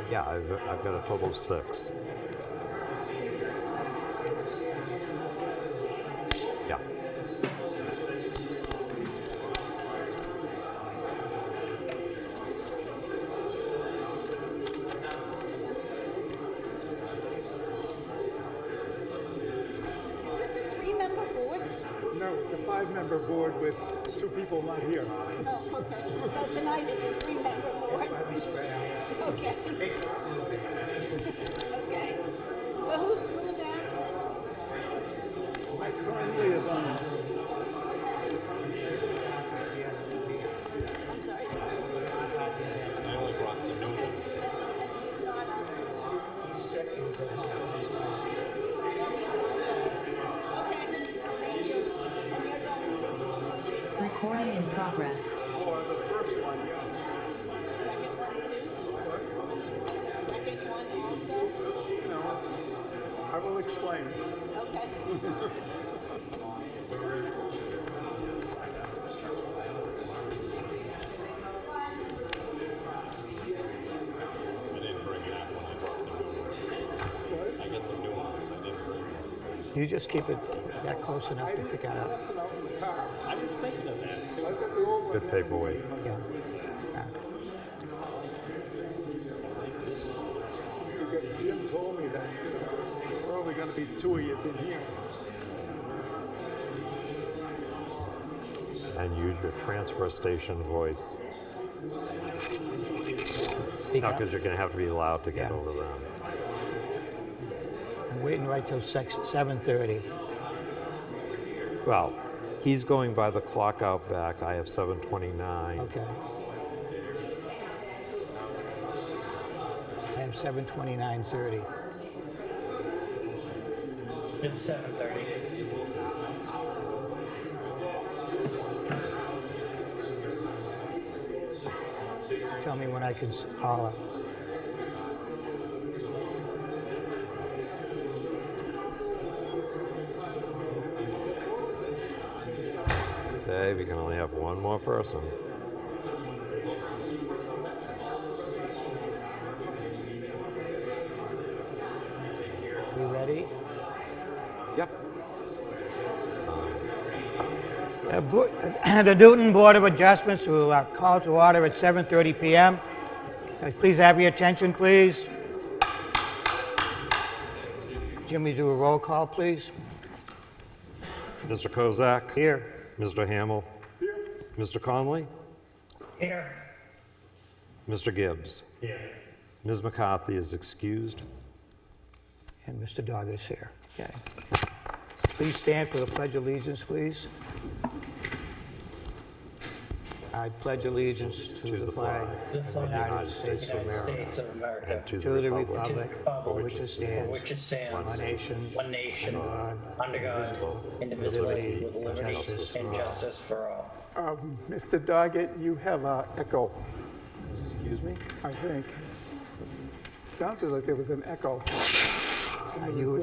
Yeah, I've got a total of 6. Yeah. Is this a 3-member board? No, it's a 5-member board with 2 people not here. Oh, okay. So tonight it's a 3-member board? That's why we spread out. Okay. Makes it fluid. Okay. So who's absent? I currently is on. I'm sorry. I only brought the new ones. He's sick, he was at home. Okay, thank you. And you're going to Recording in progress. For the first one, yes. the second one too? The second one also? No, I will explain. Okay. I didn't bring that one. I brought the new one. I got the new ones. I didn't bring them. You just keep it that close enough to pick it up. Left it out in the car. I was thinking of that too. I got the old one. Good paperweight. Yeah. Because Jim told me that, there's probably gonna be 2 of you in here. And use your transfer station voice. Speak No, up. because you're going to have to be loud to get Yeah. over them. I'm waiting right till 7:30. Well, he's going by the clock out back. I have 7:29. Okay. I have 7:29:30. It's 7:30. Tell me when I can holler. Dave, you can only have one more person. You ready? Yep. The Newton Board of Adjustments will call to order at 7:30 p.m. Please have your attention, please. Jimmy, do a roll call, please. Mr. Kozak? Here. Mr. Hamill? Here. Mr. Conley? Here. Mr. Gibbs? Here. Ms. McCarthy is excused. And Mr. Doggett is here. Okay. Please stand for the Pledge of Allegiance, please. I pledge allegiance to the flag The of the flag United States of United America, States of America. And to the republic for which it For stands, which it stands. one nation, One nation. under God, Under God. Indivisible. With liberty and justice for all. Mr. Doggett, you have an echo, Excuse me? I think. Sounded like there was an echo. you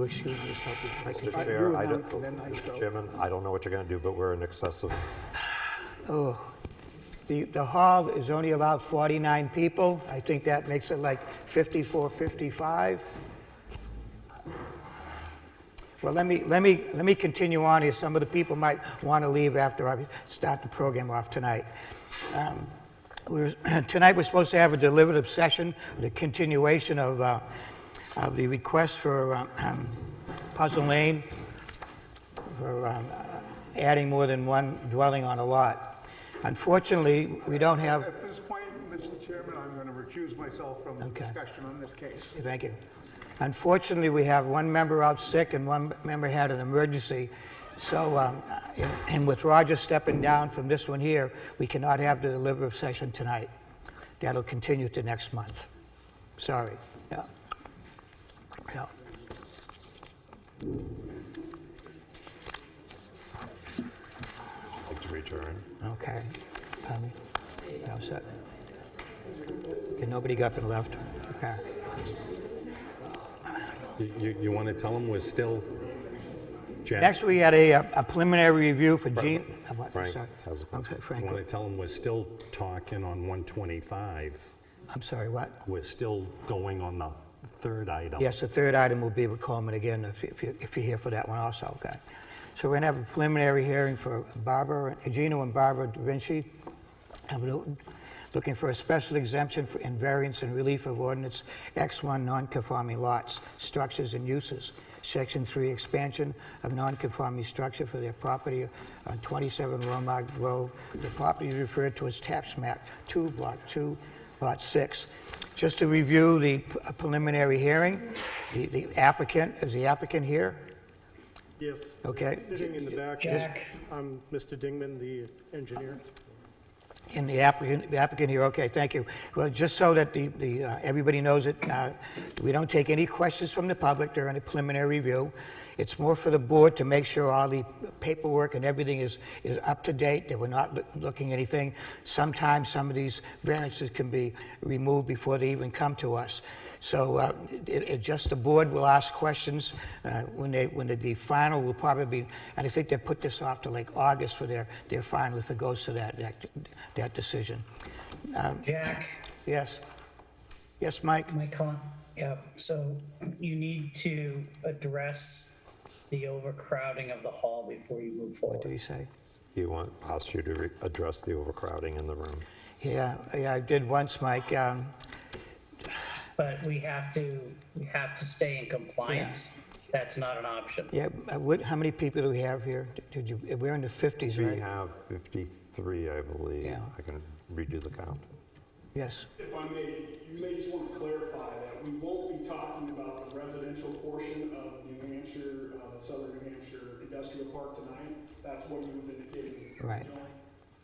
excuse yourself. I can- Mr. You Chair, I announced don't, it, and I Mr. go. Chairman, I don't know what you're going to do, but we're in excess of. The hall is only allowed 49 people. I think that makes it like 54, 55. Well, let me continue on here. Some of the people might want to leave after I start the program off tonight. Tonight we're supposed to have a deliberative session, the continuation of the request for Puzzle Lane for adding more than one dwelling on a lot. Unfortunately, we don't have. At this point, Mr. Chairman, I'm going to recuse myself from the Okay. discussion on this case. Thank you. Unfortunately, we have one member out sick and one member had an emergency. So, and with Roger stepping down from this one here, we cannot have the deliberative session tonight. That'll continue to next month. Sorry. Yeah. Yeah. Like to return. Okay. Tommy, you all set? Okay, nobody got up and left. Okay. You want to tell them we're still, Jack? Next, we had a preliminary review for Gene. Frank, Sorry. how's it going? Okay, Frank. You want to tell them we're still talking on 125. I'm sorry, what? We're still going on the third item. Yes, the third item will be with Coleman again, if you're here for that one also, okay? So we're going to have a preliminary hearing for Gino and Barbara DiVecchia of Newton, looking for a special exemption in variance and relief of Ordinance XI Non-Conforming Lots, Structures and Uses, Section 3 expansion of non-conforming structure for their property on 27 Wenmark Road. The property is referred to as tax map 2, block 2, lot 6. Just to review the preliminary hearing, the applicant, is the applicant here? Yes. Okay. Sitting in the back, Jack. I'm Mr. Dingman, the engineer. And the applicant here, okay, thank you. Well, just so that everybody knows it, we don't take any questions from the public during the preliminary review. It's more for the board to make sure all the paperwork and everything is up to date, that we're not looking at anything. Sometimes some of these variances can be removed before they even come to us. So just the board will ask questions when the final will probably be, and I think they put this off to like August for their final if it goes to that decision. Jack, Yes. Yes, Mike? yeah, so you need to address the overcrowding of the hall before you move What did forward. he say? He asked you to address the overcrowding in the room. Yeah, I did once, Mike. But we have to stay in compliance. That's not an option. Yeah, how many people do we have here? We're in the 50s, We right? have 53, I believe. Yeah. I can redo the count. Yes. If I may, you may just want to clarify that we won't be talking about the residential portion of New Hampshire, the Southern New Hampshire Industrial Park tonight. That's what he was indicating. Right.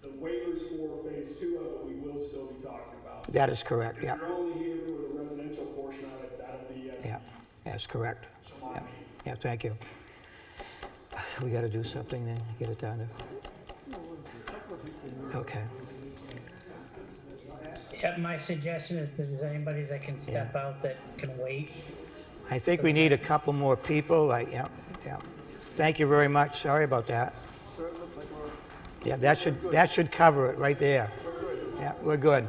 The waivers for phase 2 of it, we will still be talking about. That is correct, yeah. If you're only here for the residential portion of it, that'll be Yeah, that's correct. July Yeah. meeting. Yeah, thank you. We got to do something then, get it done. Okay. Yeah, my suggestion is if there's anybody that can step out that can wait. I think we need a couple more people, yeah. Thank you very much, sorry about that. Yeah, that should cover it right there. Yeah, we're good.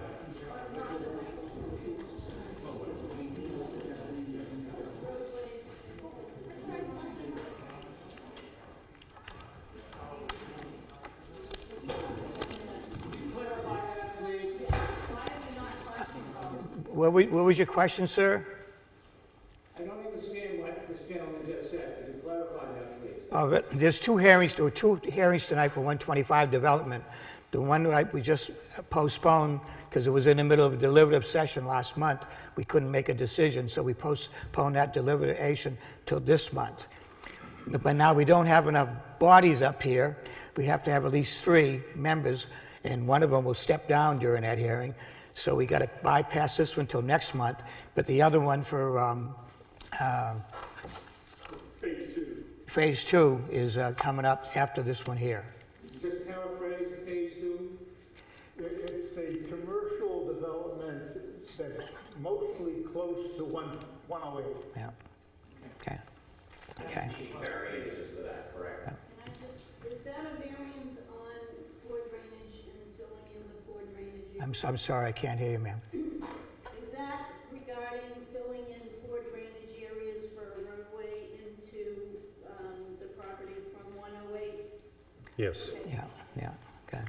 What was your question, sir? I don't understand what this gentleman just said. Could you clarify that, please? There were two hearings tonight for 125 Development. The one that we just postponed because it was in the middle of a deliberative session last month. We couldn't make a decision, so we postponed that deliberation till this month. But now we don't have enough bodies up here. We have to have at least 3 members, and one of them will step down during that hearing. So we got to bypass this one till next month. But the other one for phase 2 is coming up after this one here. Just paraphrase phase 2. It's the commercial development that's mostly close to 108. Yeah. Okay. Okay. Is that a variance on poor drainage and filling in the poor drainage? I'm sorry, I can't hear you, ma'am. Is that regarding filling in poor drainage areas for a roadway into the property from 108? Yes. Yeah, okay.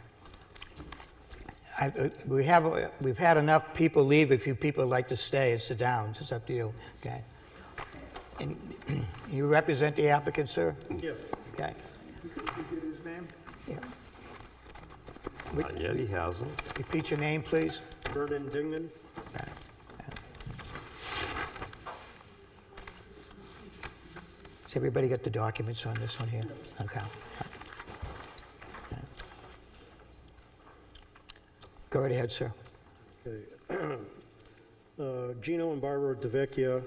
We've had enough people leave. If you people would like to stay and sit down, it's up to you, okay? And you represent the applicant, sir? Yes. Okay. You get his name? Yeah. Not yet, he hasn't. Repeat your name, please. Vernon Dingman. Has everybody got the documents on this one here? Okay. Go right ahead, sir. Okay. Gino and Barbara DiVecchia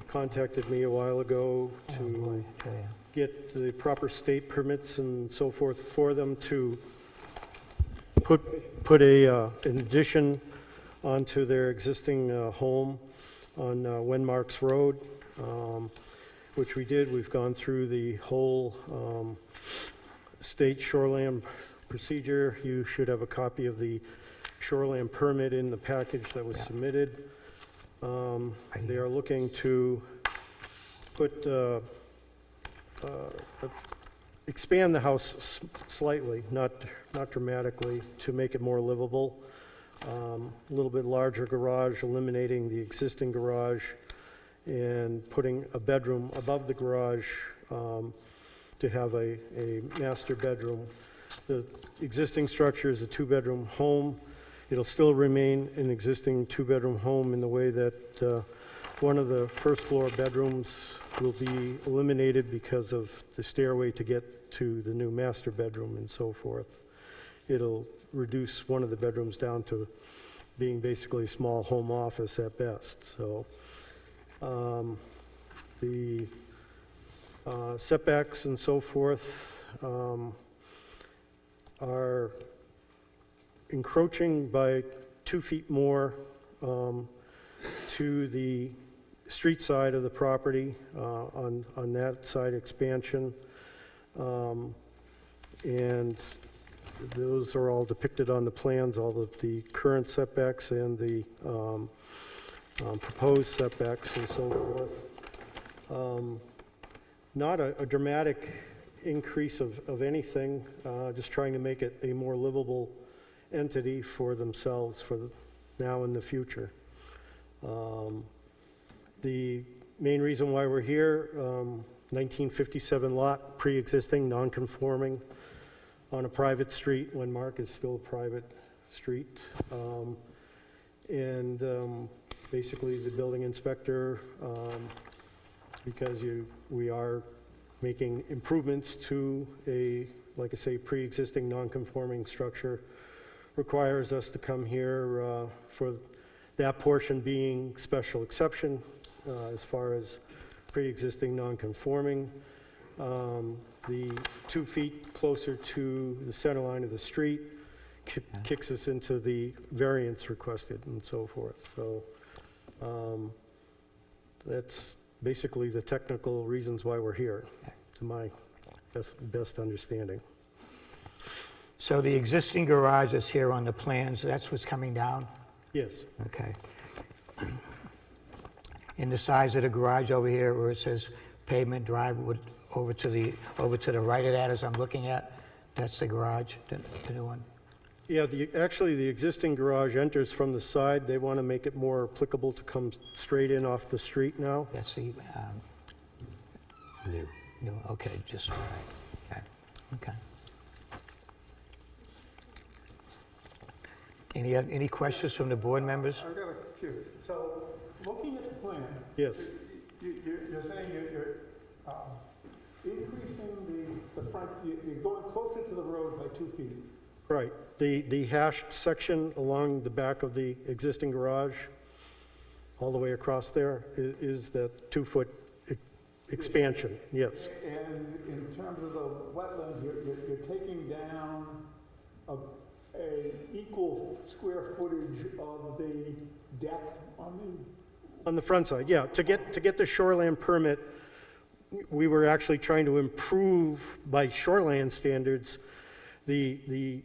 contacted me a while ago to Okay. get the proper state permits and so forth for them to put an addition onto their existing home on Wenmark's Road, which we did. We've gone through the whole state shoreline procedure. You should have a copy of the shoreline permit in the package that was submitted. They are looking to put, expand the house slightly, not dramatically, to make it more livable. A little bit larger garage, eliminating the existing garage, and putting a bedroom above the garage to have a master bedroom. The existing structure is a two-bedroom home. It'll still remain an existing two-bedroom home in the way that one of the first-floor bedrooms will be eliminated because of the stairway to get to the new master bedroom and so forth. It'll reduce one of the bedrooms down to being basically a small home office at best. So the setbacks and so forth are encroaching by 2 feet more to the street side of the property on that side expansion. And those are all depicted on the plans, all of the current setbacks and the proposed setbacks and so forth. Not a dramatic increase of anything, just trying to make it a more livable entity for themselves for the now and the future. The main reason why we're here, 1957 lot, pre-existing, non-conforming, on a private street. Wenmark is still a private street. Basically the building inspector, because we are making improvements to a, like I say, pre-existing non-conforming structure, requires us to come here for that portion being special exception as far as pre-existing non-conforming. The 2 feet closer to the center line of the street kicks us into the variance requested and so forth. So that's basically the technical reasons why we're here, to my best understanding. So the existing garage is here on the plans, that's what's coming down? Yes. Okay. And the size of the garage over here where it says pavement drive over to the right of that as I'm looking at, that's the garage, the new one? Yeah, actually, the existing garage enters from the side. They want to make it more applicable to come straight in off the street now. That's the, New. no, okay, just, all right. Okay. Any questions from the board members? I've got a few. So, looking at the plan, Yes. you're saying you're increasing the front, you're going closer to the road by 2 feet. Right. The hashed section along the back of the existing garage, all the way across there, is that 2-foot expansion, yes. And in terms of the wetlands, you're taking down a equal square footage of the deck On the front side, yeah. To get the shoreline permit, we were actually trying to improve, by shoreline standards, the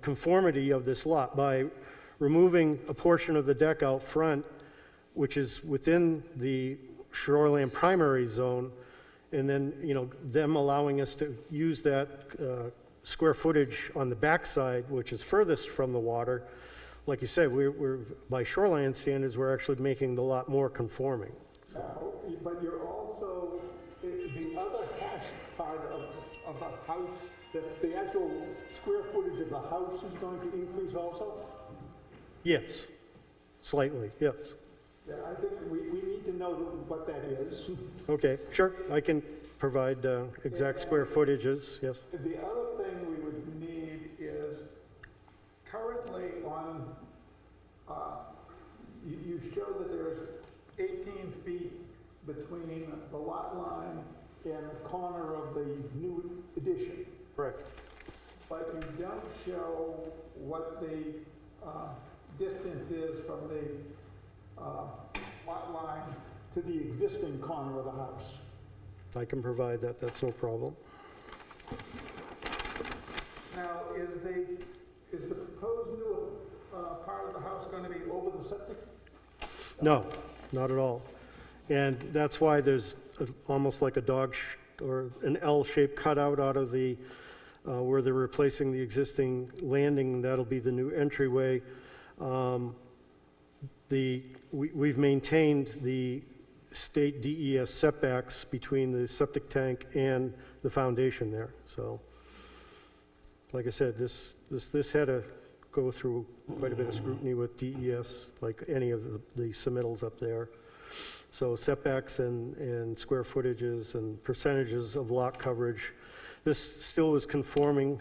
conformity of this lot by removing a portion of the deck out front, which is within the shoreline primary zone, and then, them allowing us to use that square footage on the backside, which is furthest from the water. Like you said, we're by shoreline standards, we're actually making the lot more conforming. But you're also, the other hash part of the house, the actual square footage of the house is going to increase also? Yes, slightly, yes. Yeah, I think we need to know what that is. Okay, sure, I can provide exact square footages, yes. The other thing we would need is, currently on, you show that there's 18 feet between the lot line and the corner of the new addition. Correct. But you don't show what the distance is from the lot line to the existing corner of the house. I can provide that, that's no problem. Now, is the proposed new part of the house going to be over the septic? No, not at all. And that's why there's almost like a or an L-shaped cutout out of the, where they're replacing the landing. That'll be the new entryway. We've maintained the state DES setbacks between the septic tank and the foundation there. So, like I said, this had to go through quite a bit of scrutiny with DES, like any of the submittals up there. So setbacks and square footages and percentages of lot coverage, this still is conforming.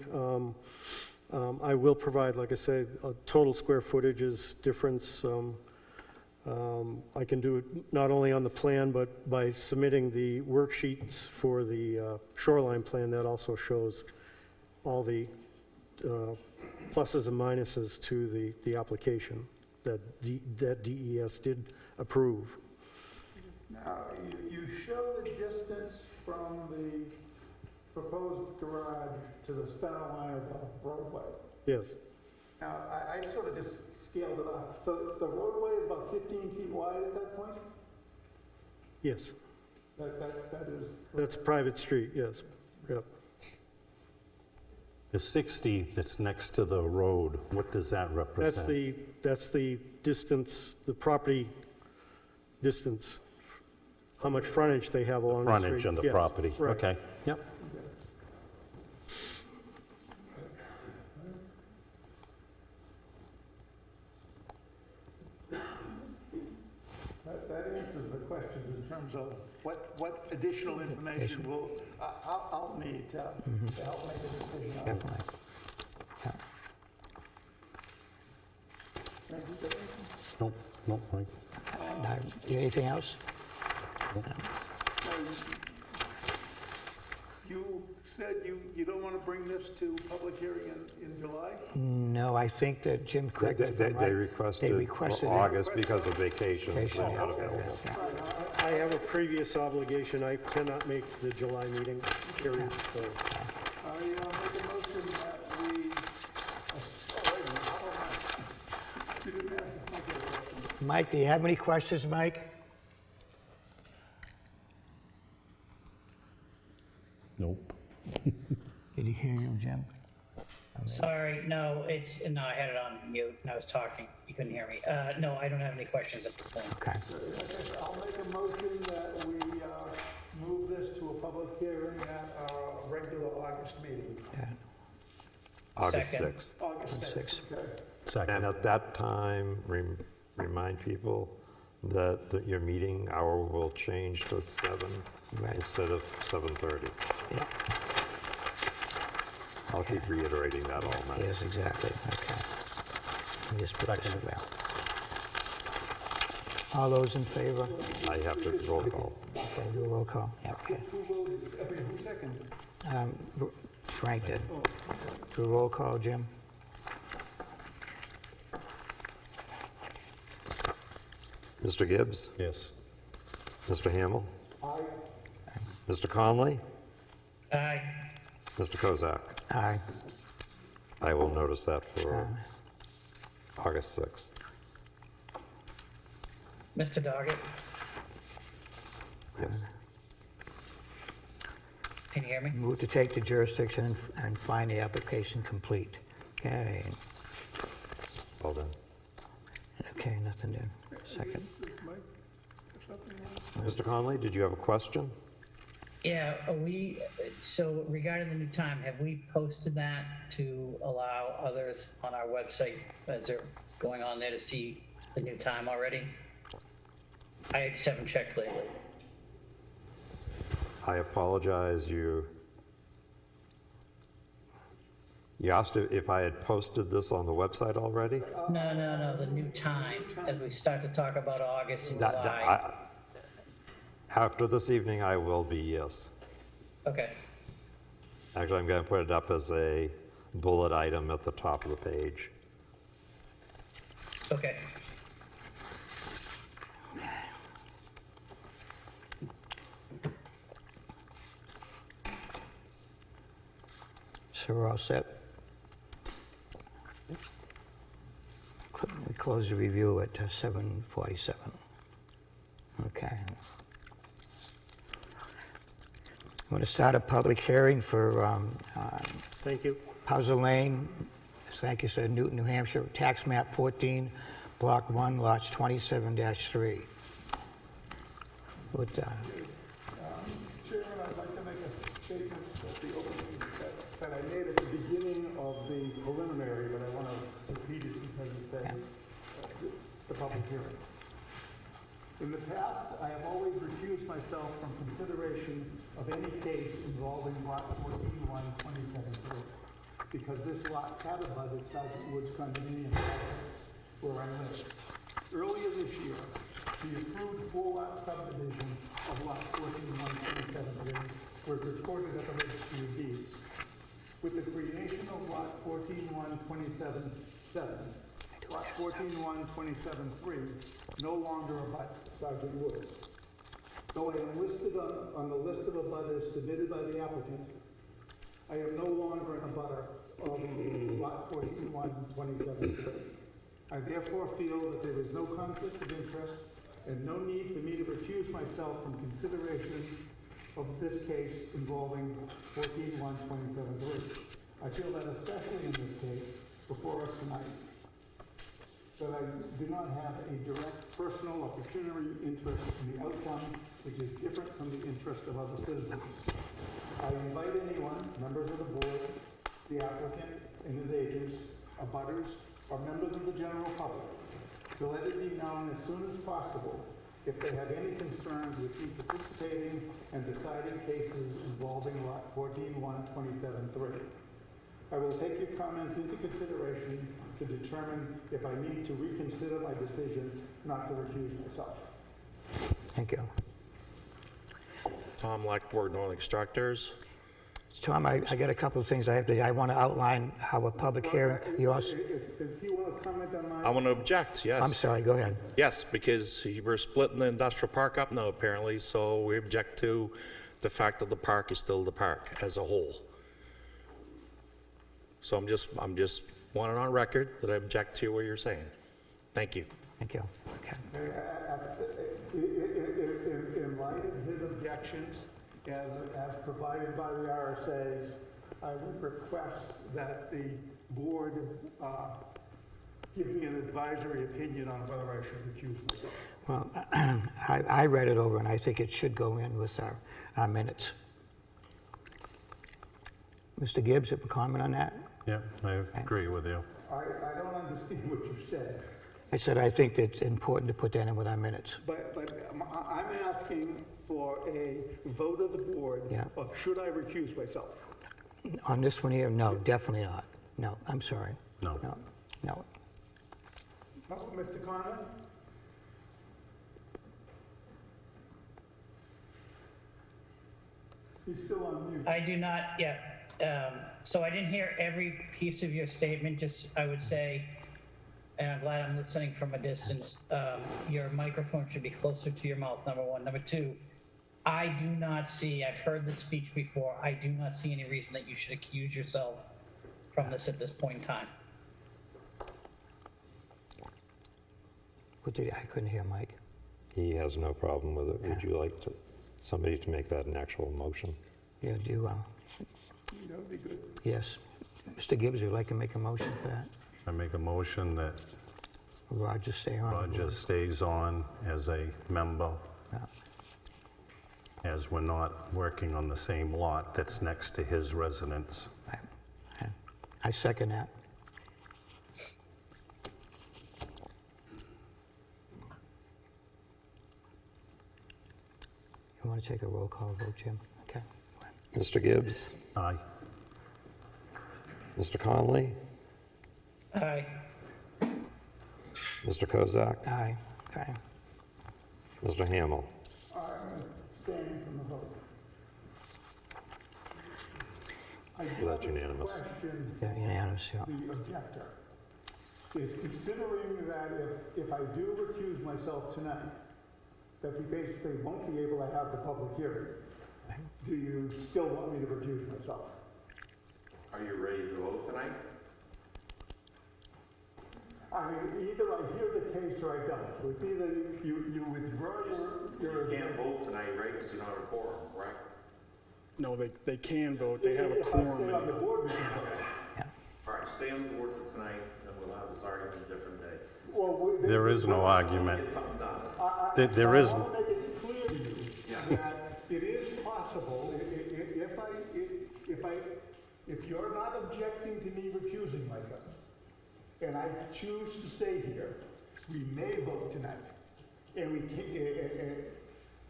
I will provide, like I say, a total square footages difference. I can do it not only on the plan, but by submitting the worksheets for the shoreline plan. That also shows all the pluses and minuses to the application that DES did approve. Now, you show the distance from the proposed garage to the center line of the roadway. Yes, Now, I sort of just scaled it up. So the roadway is about 15 feet wide at that point? yes. That is... That's a private street, yes. Yep. The 60 that's next to the road, what does that represent? That's the distance, the property distance, how much frontage they have along the street. Frontage on the Yes, property, right. okay, yep. That answers the question in terms of what additional information I'll need to help make a decision on it. Definitely. Yeah. Nope, Mike. Anything else? You said you don't want to bring this to public hearing in July? No, I think that Jim corrected me, right? They requested it. August because of vacations, Vacation, they're yeah. not available. Yeah. I have a previous obligation. I cannot make the July meeting, period. So I make a motion that we... wait a minute, hold on. You didn't ask Mike a question. Mike, do you have any questions, Mike? Nope. Did he hear you, Jim? Sorry, no, I had it on mute and I was talking. You couldn't hear me. No, I don't have any questions at this point. Okay. I'll make a motion that we move this to a public hearing at our regular August meeting. Yeah. August Second. 6th. August 6th, okay. Second. And at that time, remind people that your meeting hour will change to 7 Right. instead of 7:30. Yeah. I'll keep reiterating that all night. Yes, exactly. Okay. Let me just put this away. All those in favor? I have to roll call. Okay, do a roll call. Yeah, okay. Who seconded? Frank did. Do a roll call, Jim? Mr. Gibbs? Yes. Mr. Hamel? Aye. Mr. Conley? Aye. Mr. Kozak? Aye. I will notice that for August 6th. Mr. Doggett, Yes. can you hear me? Move to take the jurisdiction and find the application complete. Okay. Well done. Okay, nothing to second. Mike, something else? Mr. Conley, did you have a question? Yeah, so regarding the new time, have we posted that to allow others on our website as they're going on there to see the new time already? I just haven't checked lately. I apologize, you asked if I had posted this on the website already? No, the new time, as we start to talk about August and July. After this evening, I will be, yes. Okay, Actually, I'm going to put it up as a bullet item at the top of the page. okay. So we're all set? close the review at 7:47. Okay. I'm going to start a public hearing for Thank you. Puzzle Lane, thank you, sir, Newton, New Hampshire, tax map 14, block 1, lots 27-3. With, Chairman, I'd like to make a statement at the opening that I made at the beginning of the preliminary, but I want to repeat it because it's the public hearing. In the past, I have always recused myself from consideration of any case involving lot 14-1-27-3, because this lot had abutted Sergeant Woods condominium complex where I live. Earlier this year, the approved 4-lot subdivision of lot 14-1-27-3 was recorded at the Registry of Deeds. With the creation of lot 14-1-27-7, lot 14-1-27-3 no longer abuts Sergeant Woods. Though I am listed on the list of abutters submitted by the applicant, I am no longer an abutter of lot 14-1-27-3. I therefore feel that there is no conflict of interest and no need for me to recuse myself from consideration of this case involving 14-1-27-3. I feel that especially in this case before us tonight, that I do not have a direct personal or pecuniary interest in the outcome which is different from the interest of other citizens. I invite anyone, members of the board, the applicant and his agents, abutters, or members of the general public to let it be known as soon as possible if they have any concerns with me participating and deciding cases involving lot 14-1-27-3. I will take your comments into consideration to determine if I need to reconsider my decision not to recuse myself. thank you. Tom Lackford, Northern Structures. Tom, I got a couple of things I want to outline how a public hearing, yours, If you want to comment on my... I want to object, yes. I'm sorry, go ahead. Yes, because we're splitting the industrial park up now, apparently, so we object to the fact that the park is still the park as a whole. So I'm just wanting on record that I object to what you're saying. Thank you. Thank you. Okay. In light of his objections, as provided by the RSAs, I would request that the board give me an advisory opinion on whether I should recuse myself. Well, I read it over and I think it should go in with our minutes. Mr. Gibbs, have a comment on that? Yeah, I agree with you. I don't understand what you said, I said I think it's important to put that in with our minutes. but I'm asking for a vote of the board Yeah. of should I recuse myself? On this one here, no, definitely not. No, I'm sorry. No. No. Oh, Mr. Conlon? He's still on mute. I do not, yeah. So I didn't hear every piece of your statement, just I would say, and I'm glad I'm listening from a distance, your microphone should be closer to your mouth, number one. Number two, I do not see, I've heard this speech before, I do not see any reason that you should accuse yourself from this at this point in time. I couldn't hear Mike. He has no problem with it. Would you like somebody to make that an actual motion? Yeah, do, That would be good. yes. Mr. Gibbs, would you like to make a motion for that? I make a motion that Roger stay on. the Roger board. stays on as a member, Yeah. as we're not working on the same lot that's next to his residence. I second that. You want to take a roll call vote, Jim? Okay. Mr. Gibbs? Aye. Mr. Conley? Aye. Mr. Kozak? Aye. Okay. Mr. Hamel? I'm abstaining from the vote. I So that's unanimous. question Yeah, unanimous, yeah. the objector is considering that if I do recuse myself tonight, that we basically won't be able to have the public hearing. Do you still want me to recuse myself? Are you ready to vote tonight? I mean, either I hear the case or I don't. It's either you withdraw your... You can't vote tonight, right, because you don't have a quorum, correct? No, they can vote, they have a If I quorum. stay on the board, we can vote. All right, stay on the board for tonight, and we'll have this argument a different day. Well, There is no argument. Get something done. There is, I want to make it clear to you that it is possible, if you're not objecting to me recusing myself, and I choose to stay here, we may vote tonight. And we can,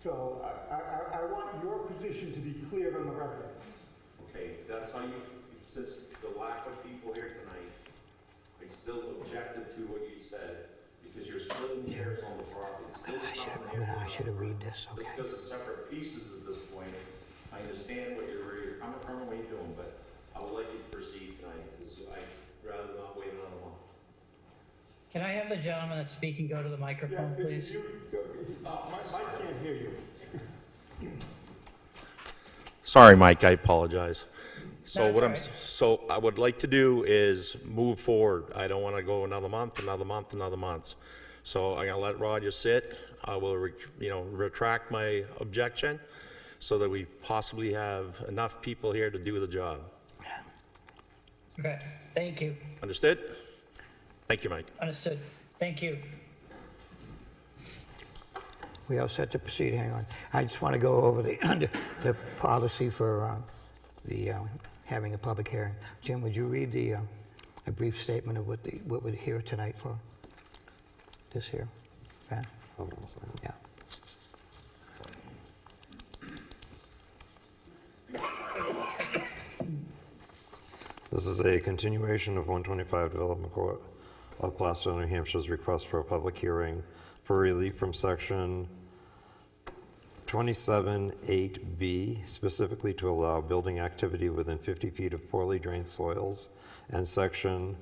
so I want your position to be clear on the record. Okay, that's how you, since the lack of people here tonight, I still objected to what you said, because you're splitting hairs on the property. Still I should have read this, okay. Because of separate pieces at this point, I understand where you're coming from and what you're doing, but I would like you to proceed tonight, because I'd rather not wait another month. Can I have the gentleman that's speaking go to the microphone, please? Mike can't hear you. Sorry, Mike, I apologize. So No, what it's so I would like to do is move forward. I don't want to go another month, another month, another month. So I'm gonna let Roger sit. I will, retract my objection so that we possibly have enough people here to do the job. Okay, thank you. Understood? Thank you, Mike. Understood. Thank you. We all set to proceed, hang on. I just want to go over the policy for having a public hearing. Jim, would you read a brief statement of what we're here tonight for? This here, okay? Hold on a second. Yeah. This is a continuation of 125 Development Court of Placer, New Hampshire's request for a public hearing for relief from Section 27(8)B, specifically to allow building activity within 50 feet of poorly drained soils, and Section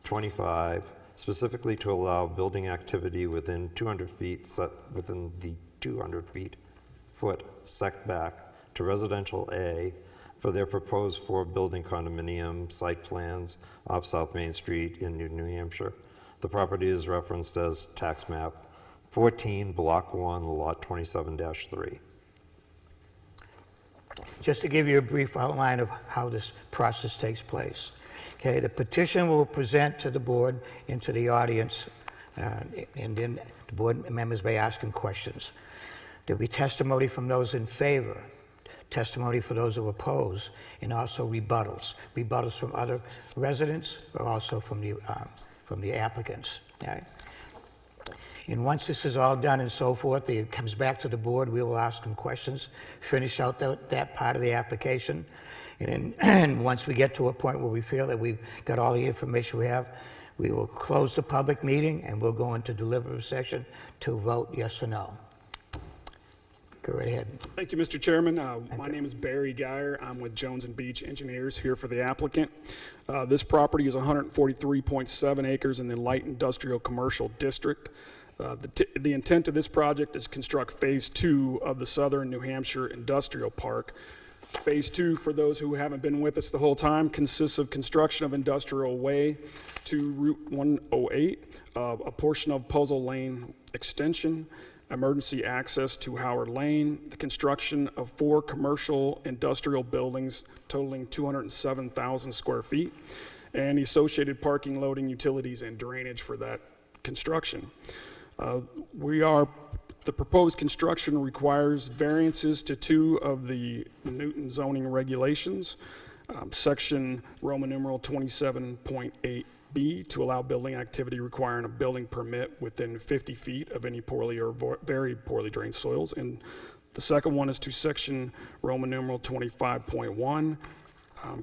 25, specifically to allow building activity within 200 feet, within the 200 foot setback to Residential A for their proposed 4-building condominium site plans off South Main Street in New Hampshire. The property is referenced as tax map 14, block 1, lot 27-3. Just to give you a brief outline of how this process takes place. Okay, the petition will present to the board and to the audience, and then the board members may ask them questions. There'll be testimony from those in favor, testimony for those who oppose, and also rebuttals. Rebuttals from other residents, but also from the applicants. Okay? And once this is all done and so forth, it comes back to the board, we will ask them questions, finish out that part of the application, and then once we get to a point where we feel that we've got all the information we have, we will close the public meeting and we'll go into deliberative session to vote yes or no. Go right ahead. Thank you, Mr. Chairman. My name is Barry Geyer. I'm with Jones and Beach Engineers here for the applicant. This property is 143.7 acres in the light industrial commercial district. The intent of this project is to construct Phase 2 of the Southern New Hampshire Industrial Park. Phase 2, for those who haven't been with us the whole time, consists of construction of Industrial Way to Route 108, a portion of Puzzle Lane extension, emergency access to Howard Lane, the construction of 4 commercial industrial buildings totaling 207,000 square feet, and the associated parking, loading, utilities, and drainage for that construction. The proposed construction requires variances to 2 of the Newton zoning regulations, Section Roman numeral 27.8B to allow building activity requiring a building permit within 50 feet of any poorly or very poorly drained soils. And the second one is to Section Roman numeral 25.1,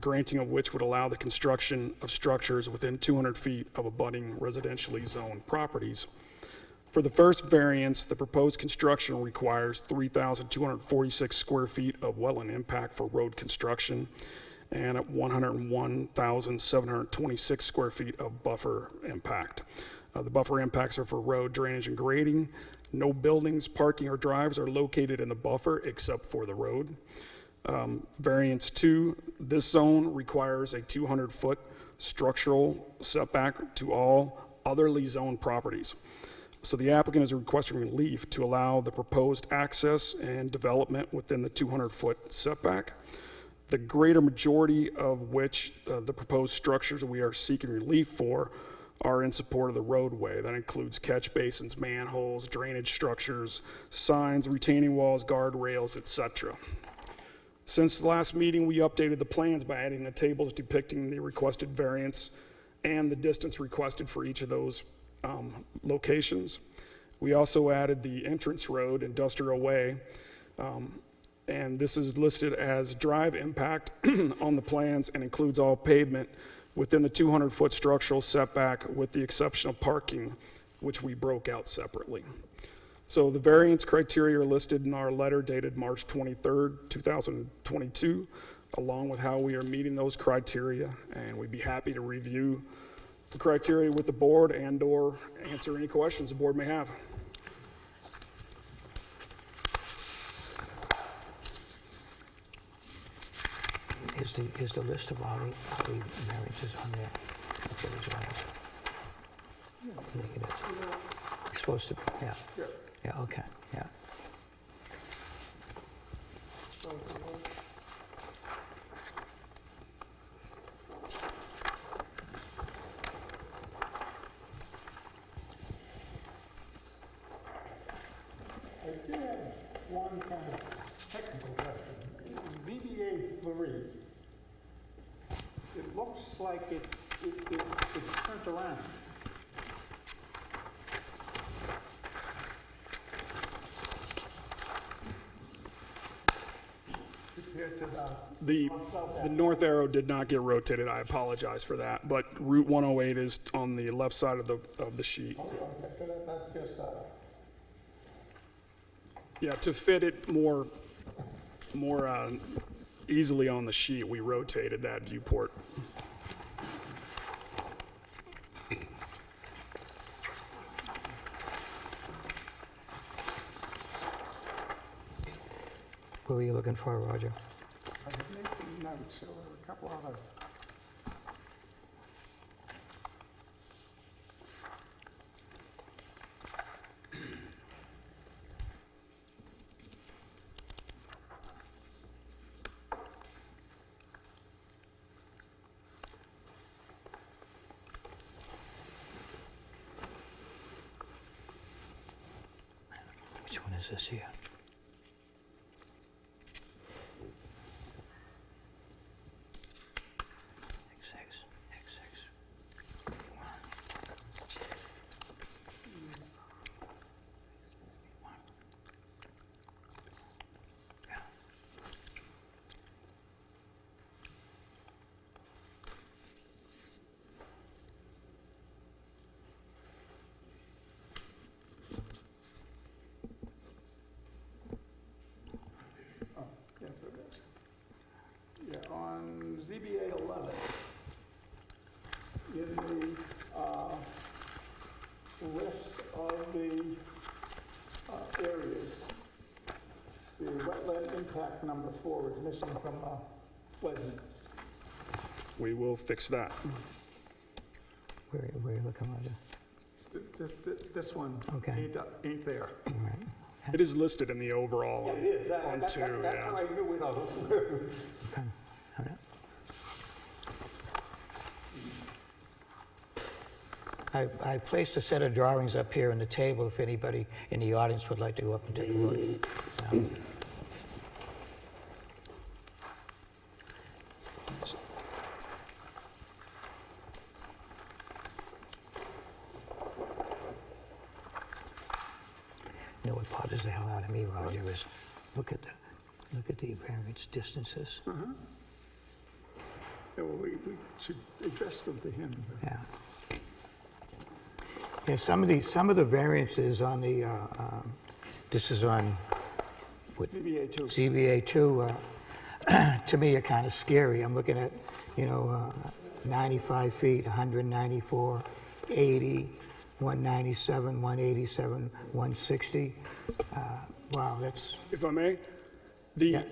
granting of which would allow the construction of structures within 200 feet of abutting residentially zoned properties. For the first variance, the proposed construction requires 3,246 square feet of wetland impact for road construction and 101,726 square feet of buffer impact. The buffer impacts are for road drainage and grading. No buildings, parking, or drives are located in the buffer except for the road. Variance 2, this zone requires a 200-foot structural setback to all otherly zoned properties. So the applicant is requesting relief to allow the proposed access and development within the 200-foot setback, the greater majority of which the proposed structures we are seeking relief for are in support of the roadway. That includes catch basins, manholes, drainage structures, signs, retaining walls, guardrails, etc. Since the last meeting, we updated the plans by adding the tables depicting the requested variance and the distance requested for each of those locations. We also added the entrance road, Industrial Way, and this is listed as drive impact on the plans and includes all pavement within the 200-foot structural setback with the exception of parking, which we broke out separately. So the variance criteria are listed in our letter dated March 23rd, 2022, along with how we are meeting those criteria, and we'd be happy to review the criteria with the board and/or answer any questions the board may have. Is the list of all the variances on there? Okay, there's all. I think it is. It's supposed to be, yeah. Yeah, okay, yeah. I do have one kind of technical question. ZBA 3, it looks like it's turned around. Compared to The north arrow did not get rotated. I apologize for that, but Route 108 is on the left side of the sheet. Okay, so that's just Yeah, to fit it more easily on the sheet, we rotated that viewport. What were you looking for, Roger? I made some notes, so a couple other. Which one is this here? On ZBA 11, in the list of the areas, the wetland impact number 4 is missing from Pleasant. We will fix that. Where are you looking, Roger? This one Okay. ain't there. All right. It is listed in the overall It is. on That's 2, how yeah. I knew it all. Okay. All right. I placed a set of drawings up here on the table if anybody in the audience would like to go up and take a look. You know what bothers the hell out of me, Roger, is look at the variance distances. Yeah, well, we should address them to him. Yeah. Yeah, some of the variances on the, this is on, what, ZBA 2. ZBA 2, to me are kind of scary. I'm looking at, 95 feet, 194, 80, 197, 187, 160. Wow, that's, If I may, Yeah.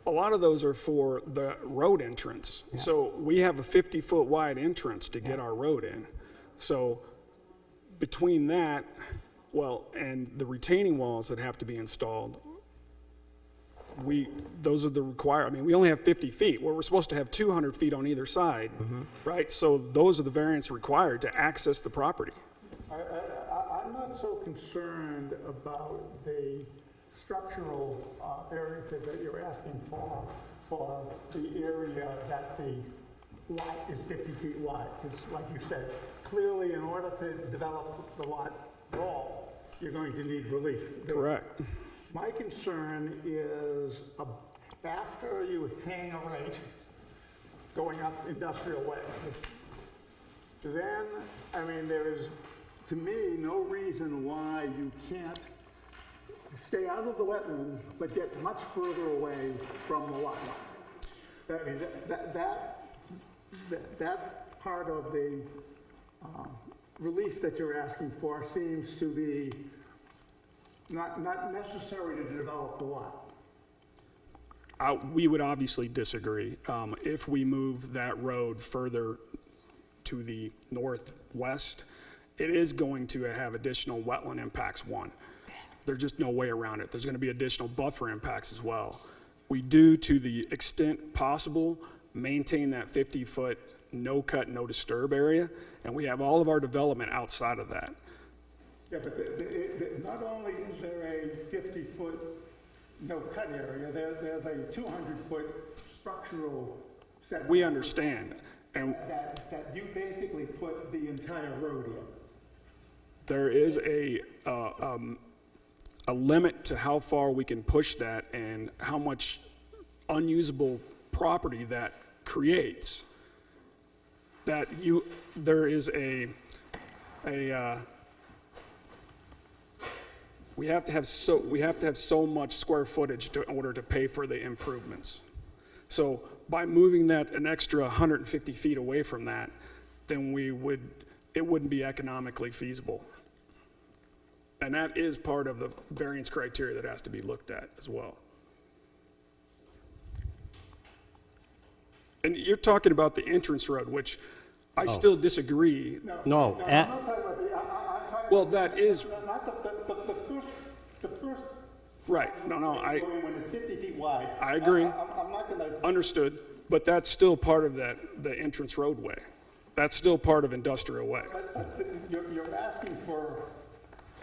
a lot of those are for the road entrance. So we have a 50-foot wide entrance to get our road in. So between that, and the retaining walls that have to be installed, those are the required, I mean, we only have 50 feet, where we're supposed to have 200 feet on either side, right? So those are the variants required to access the property. I'm not so concerned about the structural variances that you're asking for the area that the lot is 50 feet wide. Because like you said, clearly in order to develop the lot at all, you're going to need relief. Correct. My concern is after you hang a right going up Industrial Way, then, I mean, there is, to me, no reason why you can't stay out of the wetlands, but get much further away from the lot line. I mean, that part of the relief that you're asking for seems to be not necessary to develop the lot. We would obviously disagree. If we move that road further to the northwest, it is going to have additional wetland impacts, one. There's just no way around it. There's going to be additional buffer impacts as well. We do, to the extent possible, maintain that 50-foot no-cut, no-disturb area, and we have all of our development outside of that. Yeah, but not only is there a 50-foot no-cut area, there's a 200-foot structural setback. We understand. And that you basically put the entire road in. there is a limit to how far we can push that and how much unusable property that creates. There is we have to have so much square footage in order to pay for the improvements. So by moving that an extra 150 feet away from that, then it wouldn't be economically feasible. And that is part of the variance criteria that has to be looked at as well. And you're talking about the entrance road, which I still disagree. No, I'm not talking about the, I'm talking Well, about that is, not the first right, no, going when it's 50 feet wide. I agree. I'm not gonna, Understood, but that's still part of the entrance roadway. That's still part of Industrial Way. but you're asking for,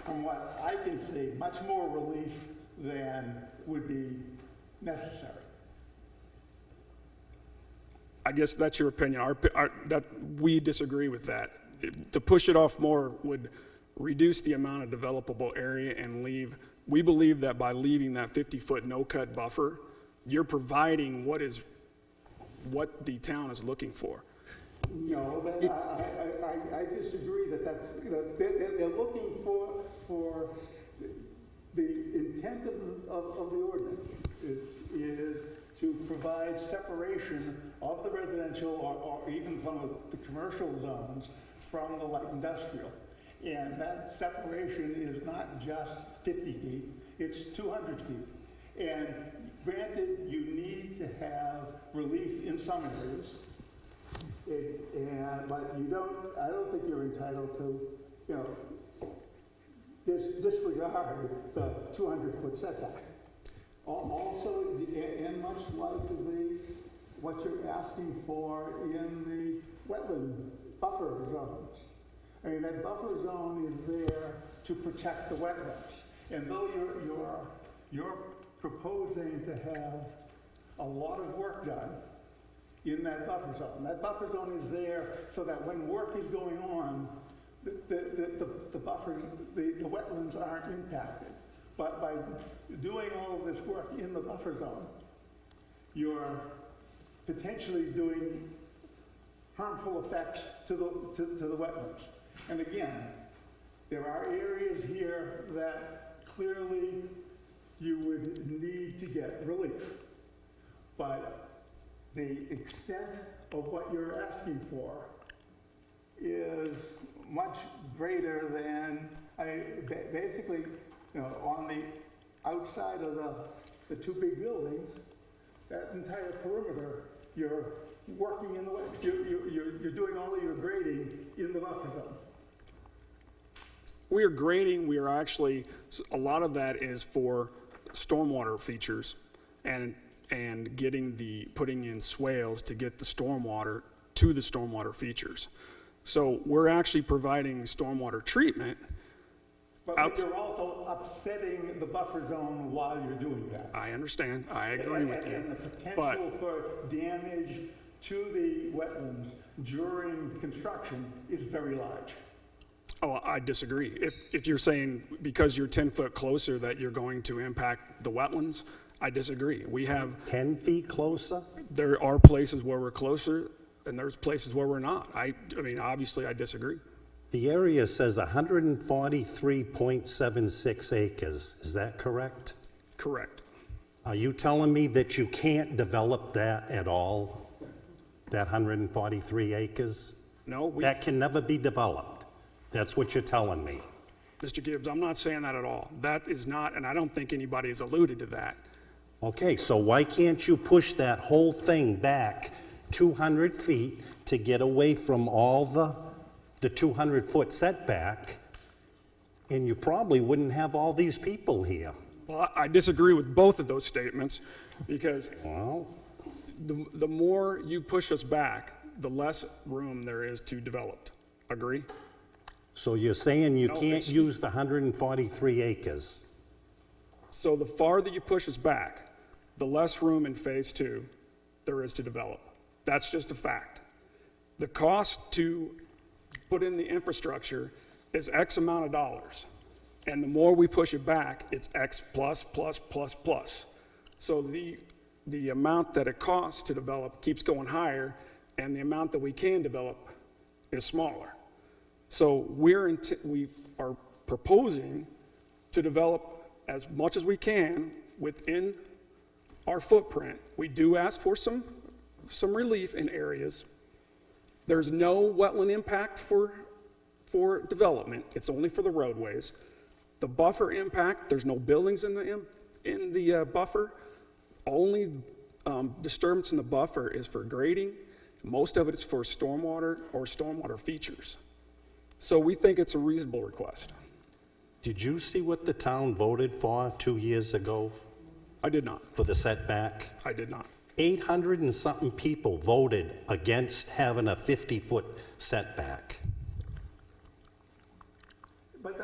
from what I can see, much more relief than would be necessary. I guess that's your opinion. That we disagree with that. To push it off more would reduce the amount of developable area and leave. We believe that by leaving that 50-foot no-cut buffer, you're providing what the town is looking for. No, I disagree that's, they're looking for the intent of the ordinance is to provide separation of the residential or even from the commercial zones from the light industrial. And that separation is not just 50 feet, it's 200 feet. And granted, you need to have relief in some areas, but I don't think you're entitled to, disregard the 200-foot setback. Also, and much like what you're asking for in the wetland buffer zones. I mean, that buffer zone is there to protect the wetlands. And though you're proposing to have a lot of work done in that buffer zone is there so that when work is going on, the wetlands aren't impacted. But by doing all of this work in the buffer zone, you're potentially doing harmful effects to the wetlands. And again, there are areas here that clearly you would need to get relief. But the extent of what you're asking for is much greater than, basically, on the outside of the two big buildings, that entire perimeter, you're working in the way, you're doing all of your grading in the buffer zone. We are grading, we are actually, a lot of that is for stormwater features and putting in swales to get the stormwater to the stormwater features. So we're actually providing stormwater treatment. But you're also upsetting the buffer zone while you're doing that. I understand, I agree with you. And the potential for damage to the wetlands during construction is very large. Oh, I disagree. If you're saying because you're 10 foot closer that you're going to impact the wetlands, I disagree. We have, 10 feet closer? there are places where we're closer and there's places where we're not. I mean, obviously I disagree. The area says 143.76 acres. Is that correct? Correct. Are you telling me that you can't develop that at all? That 143 acres? No, That can never be developed. That's what you're telling me. Mr. Gibbs, I'm not saying that at all. That is not, and I don't think anybody has alluded to that. Okay, so why can't you push that whole thing back 200 feet to get away from all the 200-foot setback, and you probably wouldn't have all these people here? Well, I disagree with both of those statements because Well, the more you push us back, the less room there is to develop. Agree? so you're saying you No, can't it's- use the 143 acres? So the farther you push us back, the less room in phase two there is to develop. That's just a fact. The cost to put in the infrastructure is X amount of dollars. And the more we push it back, it's X plus, plus, plus, plus. So the amount that it costs to develop keeps going higher, and the amount that we can develop is smaller. So we are proposing to develop as much as we can within our footprint. We do ask for some relief in areas. There's no wetland impact for development. It's only for the roadways. The buffer impact, there's no buildings in the buffer. Only disturbance in the buffer is for grading. Most of it is for stormwater or stormwater features. So we think it's a reasonable request. Did you see what the town voted for 2 years ago I did not. for the setback? I did not. 800 and something people voted against having a 50-foot setback. But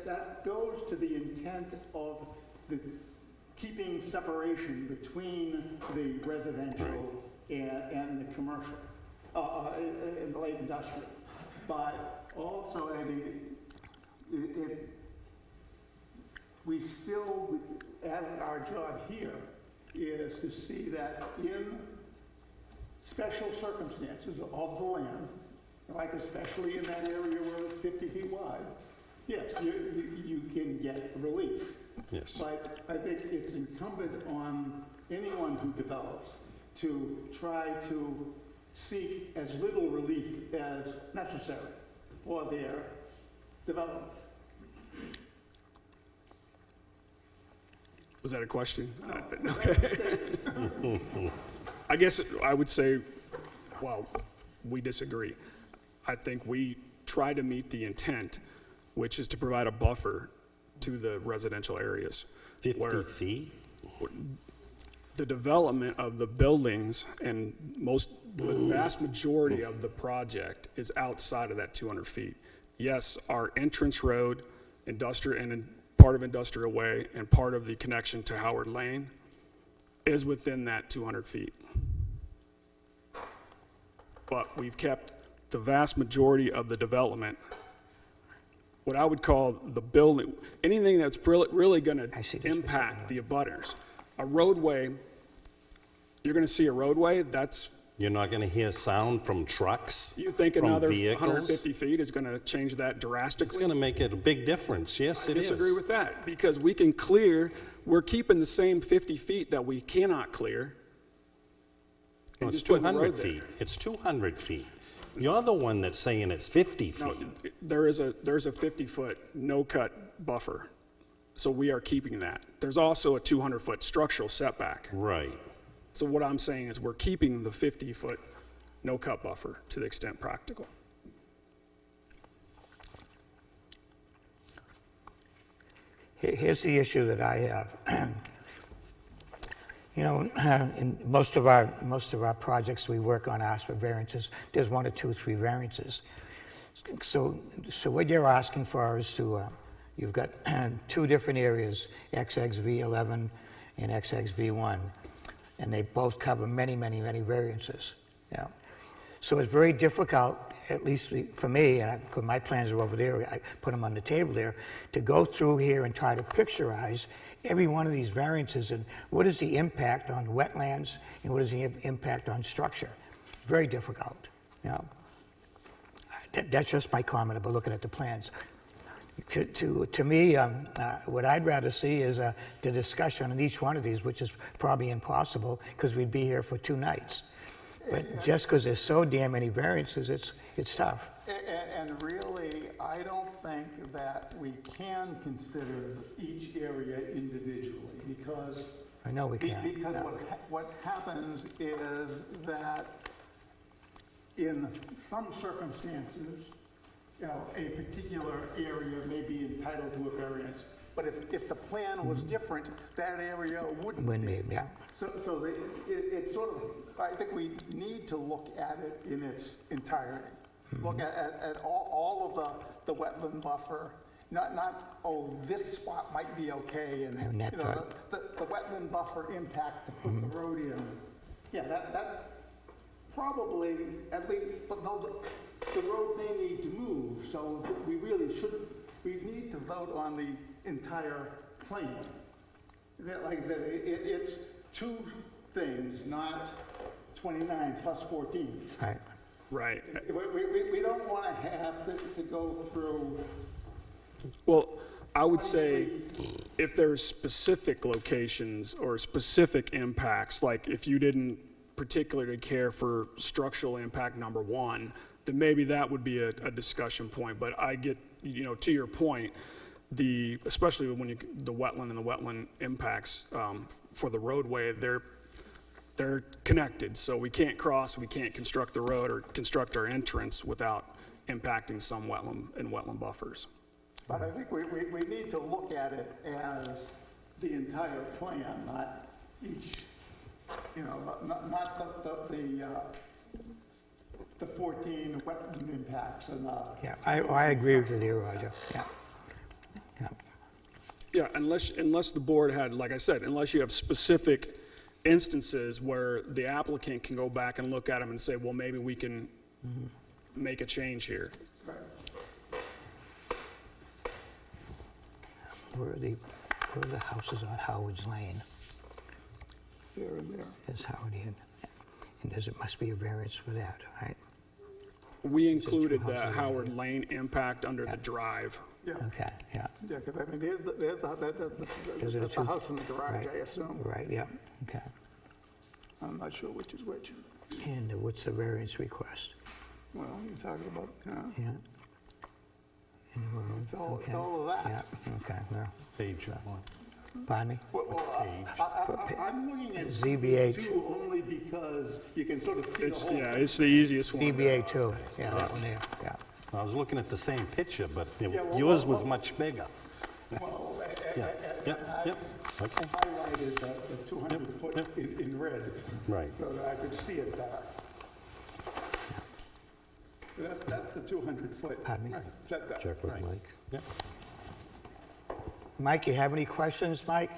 that goes to the intent of the keeping separation between the residential and the commercial, and the light industrial. But also, I mean, if we still, our job here is to see that in special circumstances of the land, like especially in that area where it's 50 feet wide, yes, you can get relief. Yes. But I think it's incumbent on anyone who develops to try to seek as little relief as necessary for their development. Was that a question? Okay. I guess I would say, well, we disagree. I think we try to meet the intent, which is to provide a buffer to the residential areas. 50 feet? The development of the buildings and the vast majority of the project is outside of that 200 feet. Yes, our entrance road, industrial, and part of Industrial Way and part of the connection to Howard Lane is within that 200 feet. But we've kept the vast majority of the development, what I would call the building, anything that's really going to impact the abutters. A roadway, you're going to see a roadway, that's, You're not going to hear sound from trucks? you think from another vehicles? 150 feet is going to change that drastically? It's going to make it a big difference. Yes, it is. I disagree with that, because we can we're keeping the same 50 feet that we cannot clear. No, and it's just putting the 200 road there. feet. It's 200 feet. You're the one that's saying it's 50 feet. No, there's a 50-foot no-cut buffer So we are keeping that. There's also a 200-foot structural setback. Right. So what I'm saying is we're keeping the 50-foot no-cut buffer to the extent practical. Here's the issue that I have. You know, in most of our projects we work on ask for variances. There's 1 or 2, 3 variances. So what you're asking for is to, you've got 2 different areas, XXV11 and XXV1, and they both cover many variances. Yeah. So it's very difficult, at least for me, and because my plans are over there, I put them on the table there, to go through here and try to picturize every one of these variances and what is the impact on wetlands and what is the impact on structure. Very difficult. You know? That's just my comment about looking at the plans. To me, what I'd rather see is the discussion on each one of these, which is probably impossible because we'd be here for 2 nights. But just because there's so damn many variances, it's tough. And really, I don't think that we can consider each area individually because I know we can. Because what happens is that in some circumstances, you know, a particular area may be entitled to a variance, but if the plan was different, that area wouldn't be. Yeah. So it's sort of, I think we need to look at it in its entirety. Look at all of the wetland buffer, not this spot might be okay, and you know, the wetland buffer impact to put the road in. Yeah, that probably, at least, but no, the road may need to move, so we really shouldn't, we need to vote on the entire plan. It's 2 things, not 29 plus 14. Right. Right. We don't want to have to go through. Well, I would say if there's specific locations or specific impacts, like if you didn't particularly care for structural impact number 1, then maybe that would be a discussion point. But I get, you know, to your point, especially when the wetland and the wetland impacts for the roadway, they're connected, so we can't construct the road or construct our entrance without impacting some wetland and wetland buffers. But I think we need to look at it as the entire plan, not each, you know, not the 14 wetland impacts and Yeah, I agree with you there, Roger. Yeah. Yeah. Yeah, unless the board had, like I said, unless you have specific instances where the applicant can go back and look at them and say, well, maybe we can make a change here. Where are the houses on Howard's Lane? there and there. There's Howard Inn. And it must be a variance for that, right? We included the Howard Lane impact under the drive. Yeah, Okay, yeah. yeah, because I mean, Those are the that's the two- house in the garage, right. I assume. Right, yeah, okay. I'm not sure which is which. And what's the variance request? Well, you're talking about, Yeah. And the road, it's all okay. of that. Yeah, okay, well, Page 1. pardon me? I'm looking at ZBA two only because you can sort of see the It's, whole. yeah, it's the easiest one. DBA 2, yeah, that one there, yeah. I was looking at the same picture, but well, yours was much bigger. Well, Yeah, yep, yep, okay, highlighted the 200 foot in red. right. So that I could see it better. That's the 200 foot Pardon me? setback. Check with Mike. Yep. Mike, you have any questions, Mike?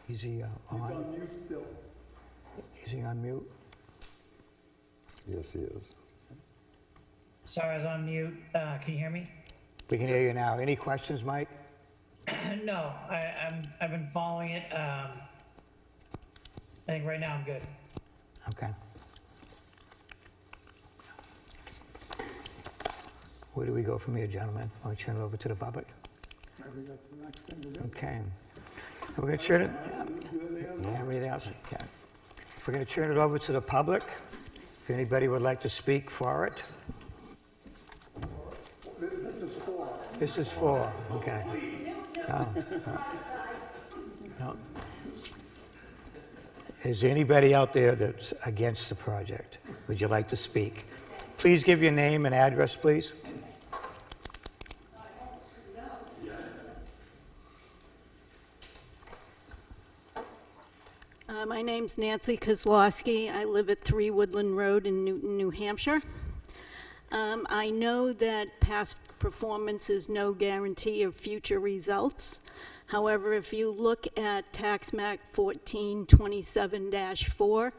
Is he He's on? on mute still. Is he on mute? Yes, he is. Sorry, I was on mute. Can you hear me? We can hear you now. Any questions, Mike? No, I've been following it. I think right now I'm good. Okay. Where do we go from here, gentlemen? Want to turn it over to the public? We got the next thing to do. Okay. We're going to turn it, you have anything else? Okay. We're going to turn it over to the public. If anybody would like to speak for it. This is for, This is 4, okay. No, no, no. Is there anybody out there that's against the project? Would you like to speak? Please give your name and address, please. My name's Nancy Kozlowski. I live at 3 Woodland Road in Newton, New Hampshire. I know that past performance is no guarantee of future results. However, if you look at Tax Map 1427-4,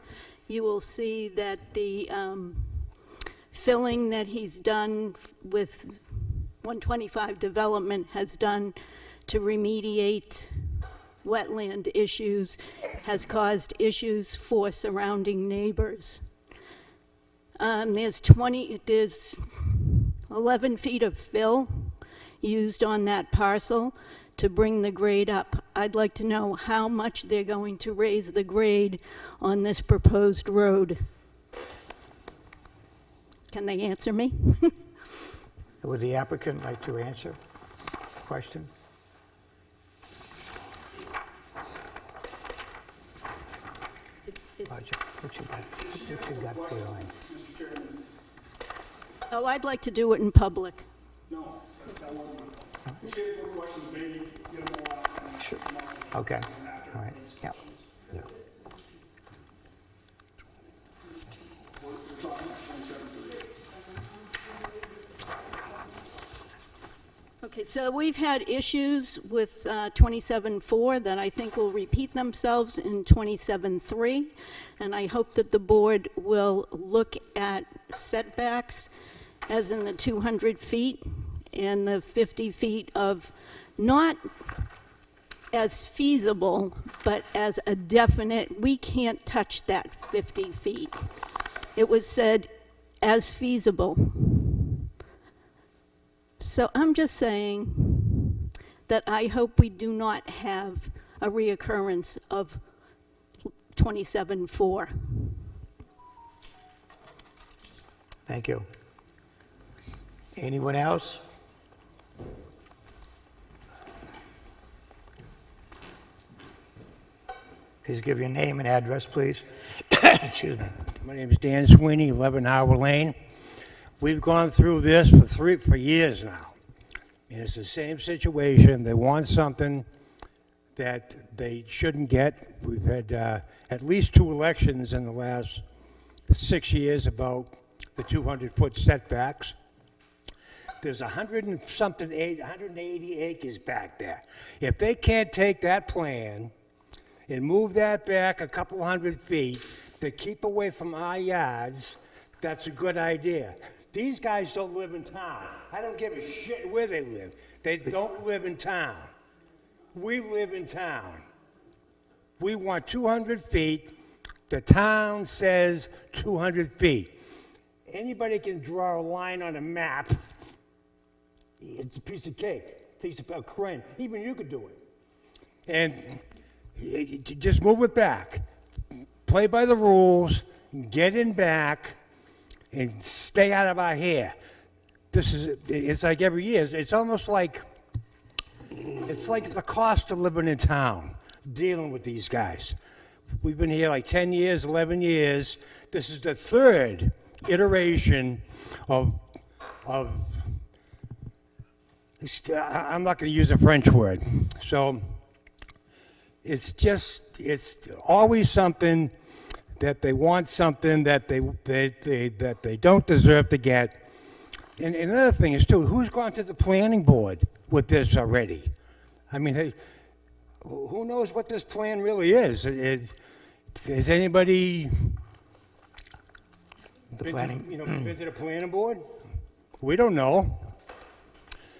you will see that the filling that he's done with 125 Development has done to remediate wetland issues has caused issues for surrounding neighbors. There's 11 feet of fill used on that parcel to bring the grade up. I'd like to know how much they're going to raise the grade on this proposed road. Can they answer me? Would the applicant like to answer the question? Roger, what you got for your line? Oh, I'd like to do it in public. No, that wasn't. If she has more questions, maybe get them all out. Sure. Okay, all right, yeah. Yeah. Okay, so we've had issues with 27.4 that I think will repeat themselves in 27.3, and I hope that the board will look at setbacks as in the 200 feet and the 50 feet of not as feasible, but as a definite, we can't touch that 50 feet. It was said as feasible. So I'm just saying that I hope we do not have a reoccurrence of 27.4. Thank you. Anyone else? Please give your name and address, please. Excuse me. My name is Dan Sweeney, 11 Howard Lane. We've gone through this for years now, and it's the same situation. They want something that they shouldn't get. We've had at least 2 elections in the last 6 years about the 200-foot setbacks. There's 180 acres back there. If they can't take that plan and move that back a couple hundred feet to keep away from our yards, that's a good idea. These guys don't live in town. I don't give a shit where they live. They don't live in town. We live in town. We want 200 feet. The town says 200 feet. Anybody can draw a line on a map. It's a piece of cake, piece of crane. Even you could do it. And just move it back. Play by the rules, get in back, and stay out of our hair. It's like every year. It's almost like, it's like the cost of living in town, dealing with these guys. We've been here like 10 years, 11 years. This is the 3rd iteration of I'm not going to use a French word. So it's always something that they want, something that they don't deserve to get. And another thing is too, who's gone to the planning board with this already? I mean, hey, who knows what this plan really is? Has anybody been to the planning board? We don't know.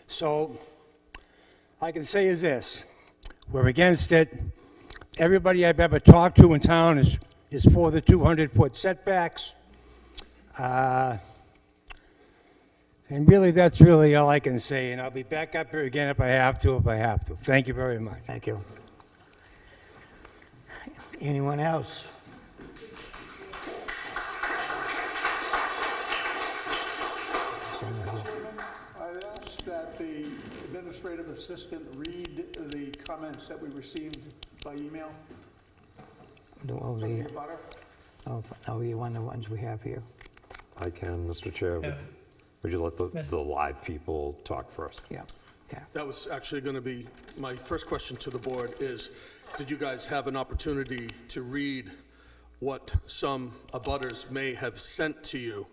So I can say is this: we're against it. Everybody I've ever talked to in town is for the 200-foot setbacks. And really, that's really all I can say. And I'll be back up here again if I have to. Thank you very much. Thank you. Anyone else? I'd ask that the assistant read the comments that we received by email Oh, from the the, abutter? oh, you want the ones we have here? I can, Mr. Chair. Yeah. Would you let the live people talk first? Yeah, okay. That was actually going to be, my first question to the board is, did you guys have an opportunity to read what some abutters may have sent to you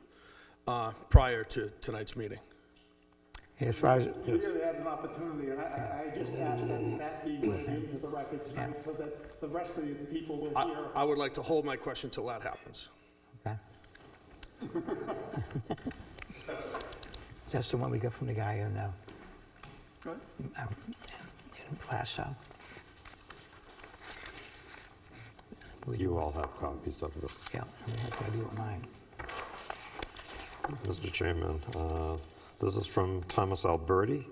prior to tonight's meeting? As far as, We really had an opportunity, and I just asked that that be read into the record tonight so that the rest of the people will hear. I would like to hold my question till that happens. okay. That's the one we got from the guy in, Go ahead. in Plastow. You all have copies of this. Yeah, I have to do with mine. Mr. Chairman, this is from Thomas Alberti.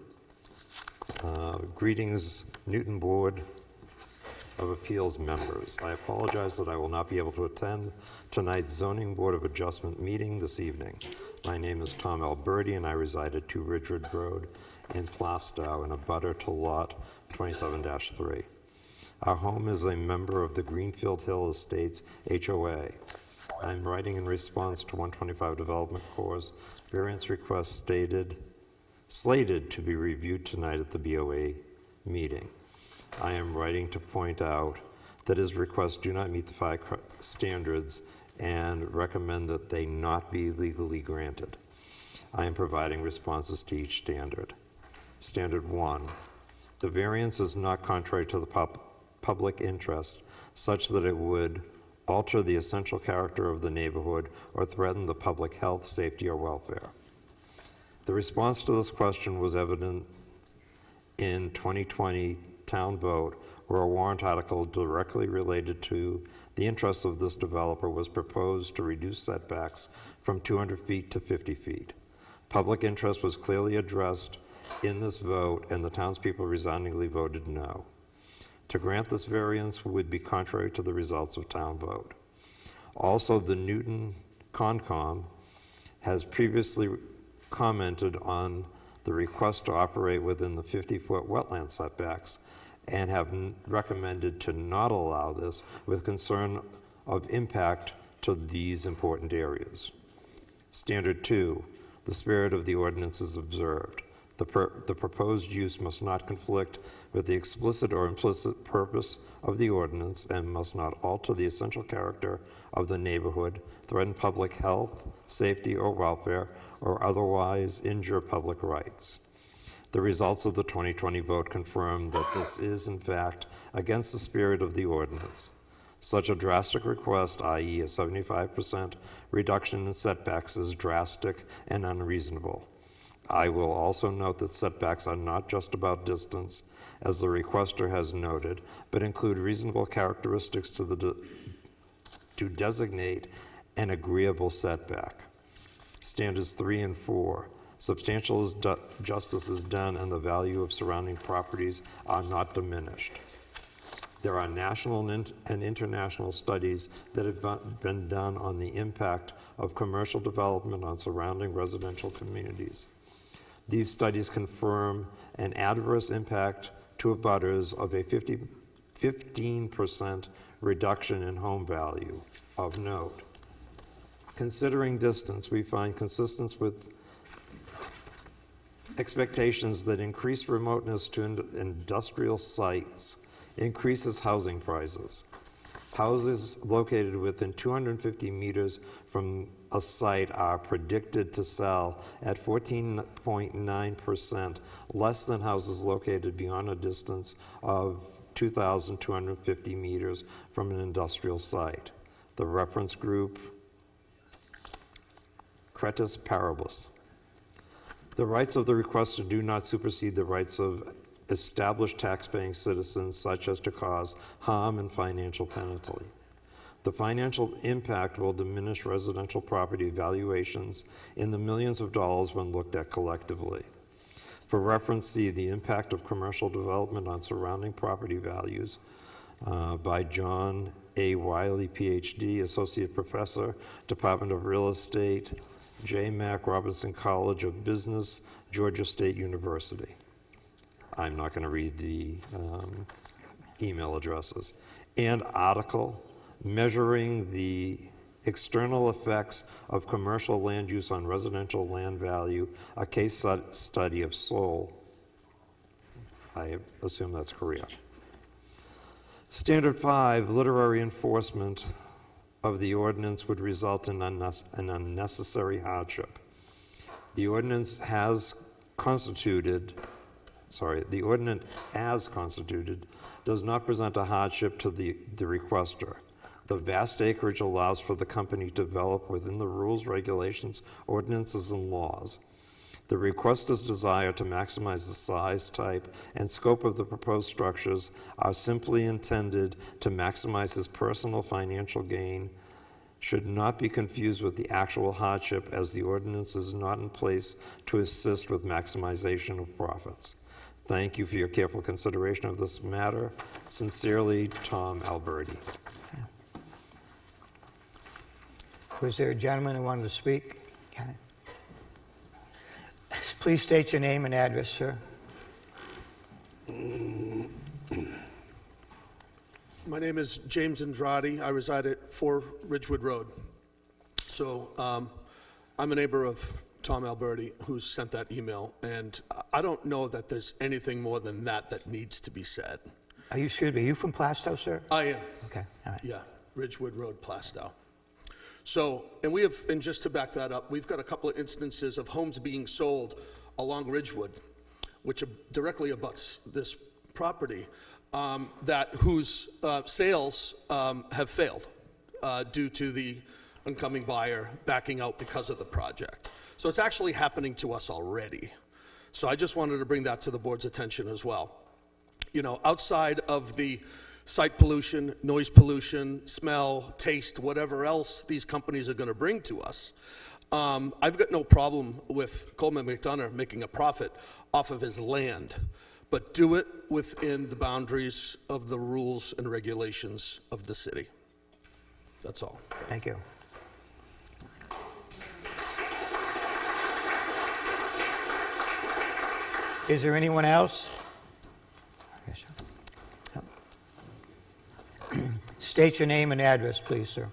Greetings, Newton Board of Appeals members. I apologize that I will not be able to attend tonight's Zoning Board of Adjustment meeting this evening. My name is Tom Alberti, and I reside at 2 Ridgewood Road in Plastow, and abutter to lot 27-3. Our home is a member of the Greenfield Hill Estates HOA. I'm writing in response to 125 Development Corp's variance request slated to be reviewed tonight at the BOA meeting. I am writing to point out that his requests do not meet the 5 standards and recommend that they not be legally granted. I am providing responses to each standard. Standard 1, the variance is not contrary to the public interest such that it would alter the essential character of the neighborhood or threaten the public health, safety, or welfare. The response to this question was evident in 2020 town vote, where a warrant article directly related to the interests of this developer was proposed to reduce setbacks from 200 feet to 50 feet. Public interest was clearly addressed in this vote, and the townspeople resoundingly voted no. To grant this variance would be contrary to the results of town vote. Also, the Newton Concom has previously commented on the request to operate within the 50-foot wetland setbacks and have recommended to not allow this with concern of impact to these important areas. Standard 2, the spirit of the ordinance is observed. The proposed use must not conflict with the explicit or implicit purpose of the ordinance and must not alter the essential character of the neighborhood, threaten public health, safety, or welfare, or otherwise injure public rights. The results of the 2020 vote confirm that this is, in fact, against the spirit of the ordinance. Such a drastic request, i.e. a 75% reduction in setbacks, is drastic and unreasonable. I will also note that setbacks are not just about distance, as the requester has noted, but include reasonable characteristics to designate an agreeable setback. Standards 3 and 4. Substantial justice is done and the value of surrounding properties are not diminished. There are national and international studies that have been done on the impact of commercial development on surrounding residential communities. These studies confirm an adverse impact to abutters of a 15% reduction in home value. Of note, considering distance, we find consistent with expectations that increased remoteness to industrial sites increases housing prices. Houses located within 250 meters from a site are predicted to sell at 14.9% less than houses located beyond a distance of 2,250 meters from an industrial site. The reference group, Cretus Paribus. The rights of the requester do not supersede the rights of established taxpaying citizens, such as to cause harm and financial penalty. The financial impact will diminish residential property valuations in the millions of dollars when looked at collectively. For reference, see the impact of commercial development on surrounding property values by John A. Wiley, PhD, Associate Professor, Department of Real Estate, J. Mac Robinson College of Business, Georgia State University. I'm not going to read the email addresses. And article measuring the external effects of commercial land use on residential land value, a case study of Seoul. I assume that's Korea. Standard 5, literary enforcement of the ordinance would result in an unnecessary hardship. The ordinance as constituted does not present a hardship to the requester. The vast acreage allows for the company to develop within the rules, regulations, ordinances, and laws. The requester's desire to maximize the size, type, and scope of the proposed structures are simply intended to maximize his personal financial gain, should not be confused with the actual hardship, as the ordinance is not in place to assist with maximization of profits. Thank you for your careful consideration of this matter. Sincerely, Tom Alberti. Was there a gentleman who wanted to speak? Okay. Please state your name and address, sir. My name is James Andrade. I reside at 4 Ridgewood Road. So I'm a neighbor of Tom Alberti, who sent that email, and I don't know that there's anything more than that needs to be said. Are you from Plastow, sir? I am. Okay, all right. Yeah, Ridgewood Road, Plastow. So, and just to back that up, we've got a couple of instances of homes being sold along Ridgewood, which directly abuts this property, whose sales have failed due to the oncoming buyer backing out because of the project. So it's actually happening to us already. So I just wanted to bring that to the board's attention as well. You know, outside of the site pollution, noise pollution, smell, taste, whatever else these companies are going to bring to us, I've got no problem with Coleman McDonough making a profit off of his land, but do it within the boundaries of the rules and regulations of the city. That's all. Thank you. Is there anyone else? Okay, sir. No. State your name and address, please, sir.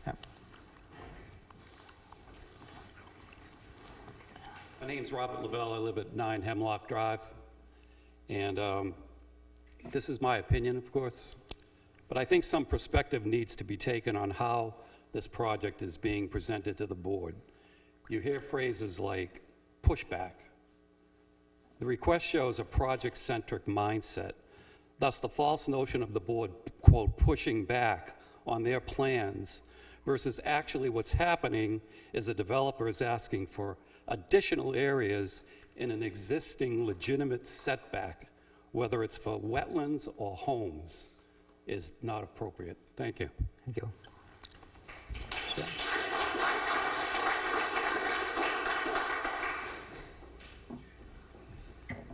Yeah. My name's Robert Lavelle. I live at 9 Hemlock Drive. And this is my opinion, of course, but I think some perspective needs to be taken on how this project is being presented to the board. You hear phrases like pushback. The request shows a project-centric mindset. Thus, the false notion of the board, quote, pushing back on their plans versus actually what's happening is the developer is asking for additional areas in an existing legitimate setback, whether it's for wetlands or homes, is not appropriate. Thank you. Thank you. Sir.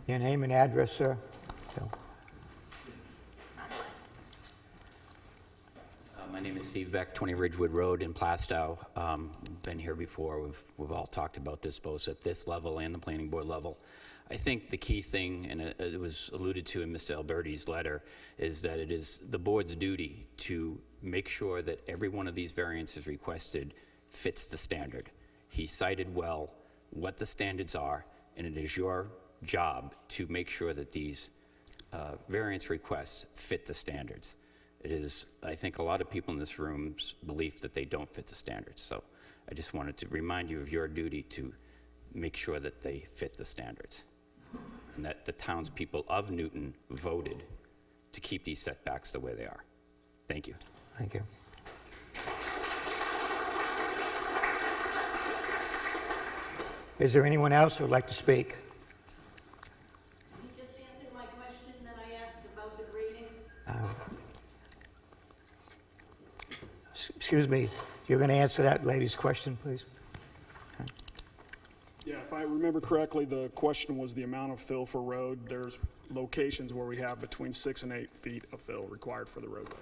Your name and address, sir. So. My name is Steve Beck, 20 Ridgewood Road in Plastow. Been here before. We've all talked about this both at this level and the planning board level. I think the key thing, and it was alluded to in Mr. Alberti's letter, is that it is the board's duty to make sure that every one of these variances requested fits the standard. He cited well what the standards are, and it is your job to make sure that these variance requests fit the standards. It is, I think, a lot of people in this room's belief that they don't fit the standards. So I just wanted to remind you of your duty to make sure that they fit the standards, and that the townspeople of Newton voted to keep these setbacks the way they are. Thank you. Thank you. Is there anyone else who would like to speak? You just answered my question that I asked about the grading. Excuse me, you're going to answer that lady's question, please? Yeah, if I remember correctly, the question was the amount of fill for road. There's locations where we have between 6 and 8 feet of fill required for the roadway.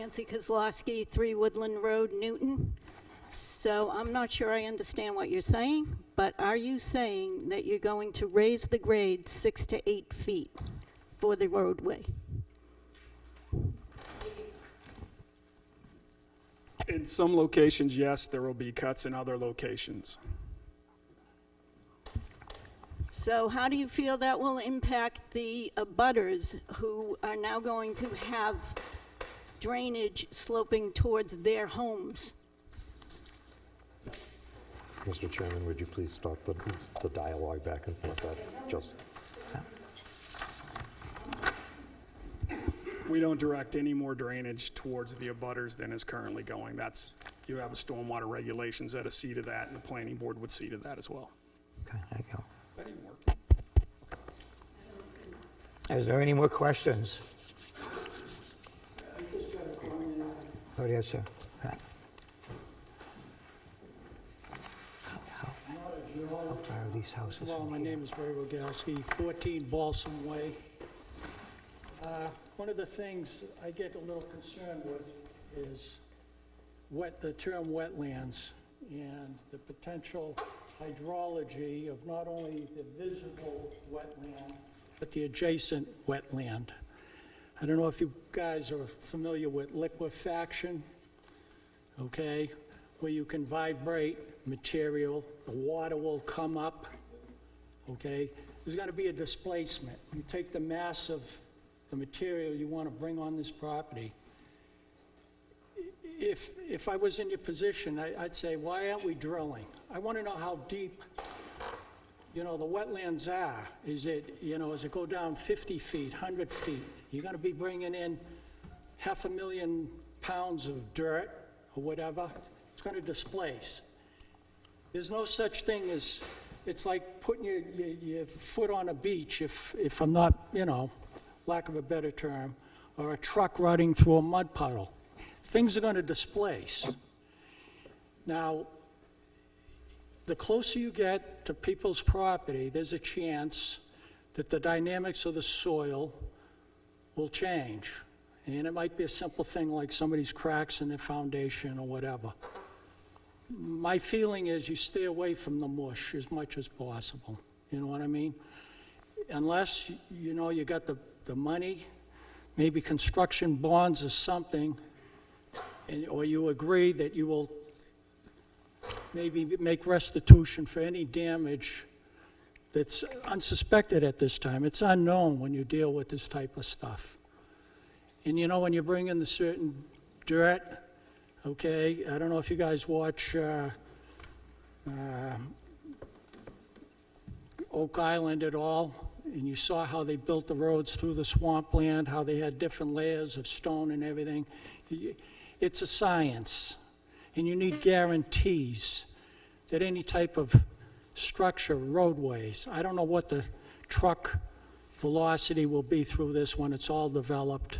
Nancy Kozlowski, 3 Woodland Road, Newton. So I'm not sure I understand what you're saying, but are you saying that you're going to raise the grade 6 to 8 feet for the roadway? In some locations, yes, there will be cuts. In other locations, So how do you feel that will impact the abutters who are now going to have drainage sloping towards their homes? Mr. Chairman, would you please stop the dialogue back and forth that just... we don't direct any more drainage towards the abutters than is currently going. That's, you have a stormwater regulations that see to that, and the planning board would see to that as well. Okay, thank you. That didn't work. Is there any more questions? Oh, yes, sir. How far are these houses Well, from my here? name is Ray Rogalski, 14 Balsam Way. One of the things I get a little concerned with is the term wetlands and the potential hydrology of not only the visible wetland, but the adjacent wetland. I don't know if you guys are familiar with liquefaction, okay, where you can vibrate material, the water will come up, okay? There's got to be a displacement. You take the mass of the material you want to bring on this property. If I was in your position, I'd say, why aren't we drilling? I want to know how deep, the wetlands are. Is it, does it go down 50 feet, 100 feet? You're going to be bringing in 500,000 pounds of dirt or whatever. It's going to displace. There's no such thing as, it's like putting your foot on a beach, if I'm not, lack of a better term, or a truck riding through a mud puddle. Things are going to displace. Now, the closer you get to people's property, there's a chance that the dynamics of the soil will change. And it might be a simple thing like somebody's cracks in their foundation or whatever. My feeling is you stay away from the mush as much as possible. You know what I mean? Unless, you got the money, maybe construction bonds or something, or you agree that you will maybe make restitution for any damage that's unsuspected at this time. It's unknown when you deal with this type of stuff. And when you bring in the certain dirt, okay, I don't know if you guys watch Oak Island at all, and you saw how they built the roads through the swampland, how they had different layers of stone and everything. It's a science, and you need guarantees that any type of structure, roadways, I don't know what the truck velocity will be through this when it's all developed.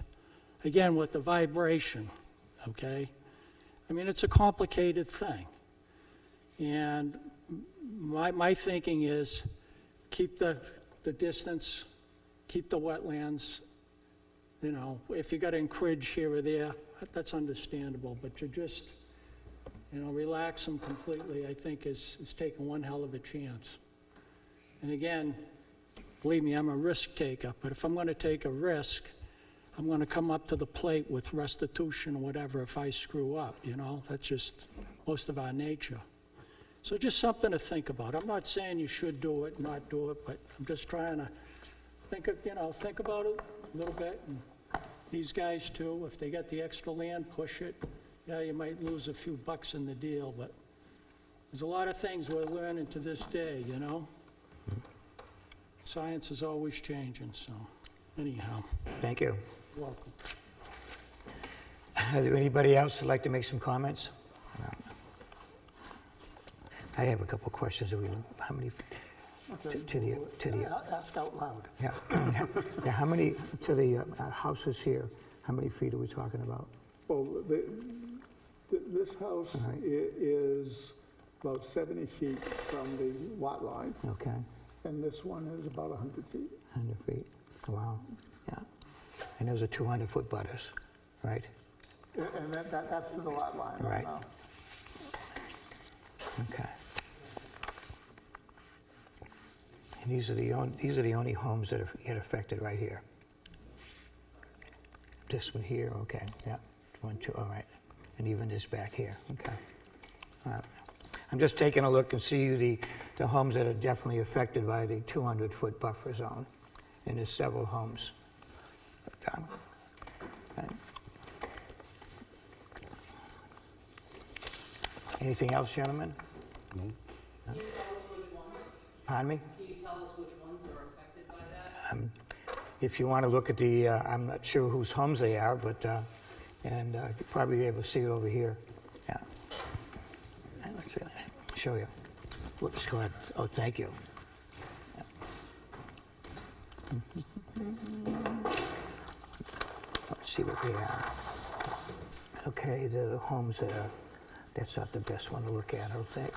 Again, with the vibration, okay? I mean, it's a complicated thing. And my thinking is keep the distance, keep the wetlands. If you got to encroach here or there, that's understandable. But to just, relax them completely, I think is taking one hell of a chance. And again, believe me, I'm a risk taker. But if I'm going to take a risk, I'm going to come up to the plate with restitution or whatever if I screw up, That's just most of our nature. So just something to think about. I'm not saying you should do it, not do it, but I'm just trying to think about it a little bit. And these guys too, if they got the extra land, push it. Yeah, you might lose a few bucks in the deal, but there's a lot of things we're learning to this day, Science is always changing, so anyhow. Thank you. You're welcome. Is there anybody else who'd like to make some comments? No. I have a couple of questions. How many to the Ask out loud. yeah. Yeah, how many to the houses here? How many feet are we talking about? Well, this house is about 70 feet from the lot line, Okay, and this one is about 100 feet. 100 feet. Wow. Yeah. And those are 200-foot butters, right? And that's to the lot line. Right. now. Okay. And these are the only homes that get affected right here. This one here, okay, yeah, 1, 2, all right. And even this back here, okay. All right. I'm just taking a look and see the homes that are definitely affected by the 200-foot buffer zone. And there's several homes. Okay. Anything else, gentlemen? No. No? Pardon me? Can you tell us which ones are affected by that? If you want to look at the, I'm not sure whose homes they are, but, and you'll probably be able to see it over here. Yeah. Let's see, show you. Whoops, go ahead. Oh, thank you. Let's see what they are. Okay, the homes that are, that's not the best one to look at, I don't think.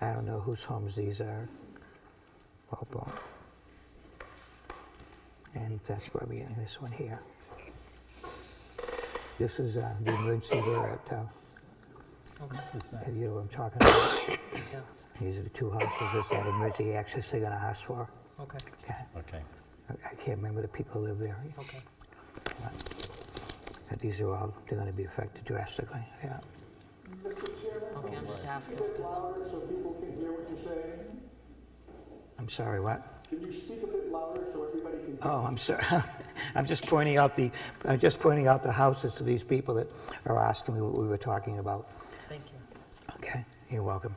I don't know whose homes these are. Boom. And that's probably in this one here. This is the emergency there at, you know what I'm talking about? Yeah. These are the two houses. This is that emergency access they're gonna ask for. Okay. Okay. Okay. I can't remember the people who live there. Okay. But these are all, they're gonna be affected drastically, yeah. Okay, I'm just asking. Louder so people can hear what you're saying? I'm sorry, what? Can you speak a bit louder so everybody can hear? Oh, I'm sorry. I'm just pointing out the houses to these people that are asking me what we were talking about. Thank you. Okay, you're welcome.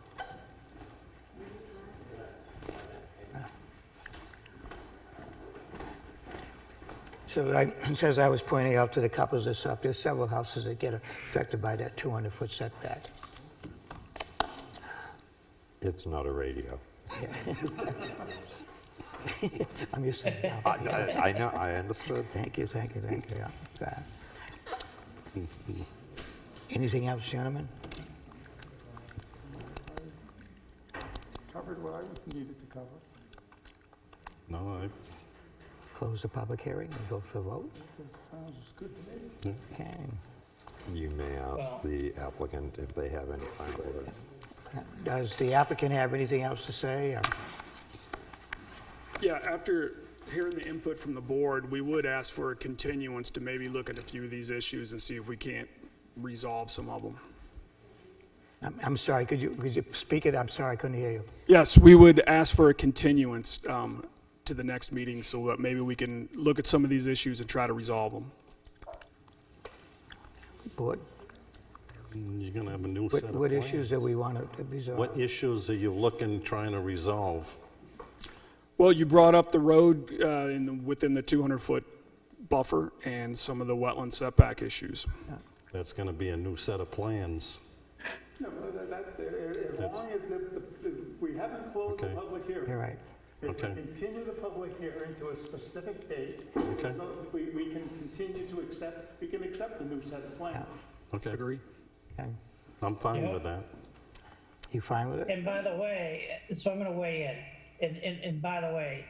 So it says I was pointing out to the couples that's up, there's several houses that get affected by that 200-foot setback. It's not a radio. I'm used to it. I know, I understood. Thank you, yeah. Anything else, gentlemen? Covered what I needed to cover. No, Close the public hearing and go for a vote. Sounds good to me. Okay. You may ask the applicant if they have any final words. Does the applicant have anything else to say? Or? Yeah, after hearing the input from the board, we would ask for a continuance to maybe look at a few of these issues and see if we can't resolve some of them. I'm sorry, could you speak it? I'm sorry, I couldn't hear you. Yes, we would ask for a continuance to the next meeting so that maybe we can look at some of these issues and try to resolve them. Board? you're going to have a new set of What plans. issues do we want to resolve? What issues are you trying to resolve? Well, you brought up the road within the 200-foot buffer and some of the wetland setback issues. That's going to be a new set of plans. No, as long as we haven't closed the Okay. public hearing. You're right. If Okay. we continue the public hearing to a specific date, Okay. we can continue to accept, we can accept the new set of plans. Okay, Agree? Okay. I'm fine with that. You fine with it? And by the way, so I'm going to weigh in. And by the way,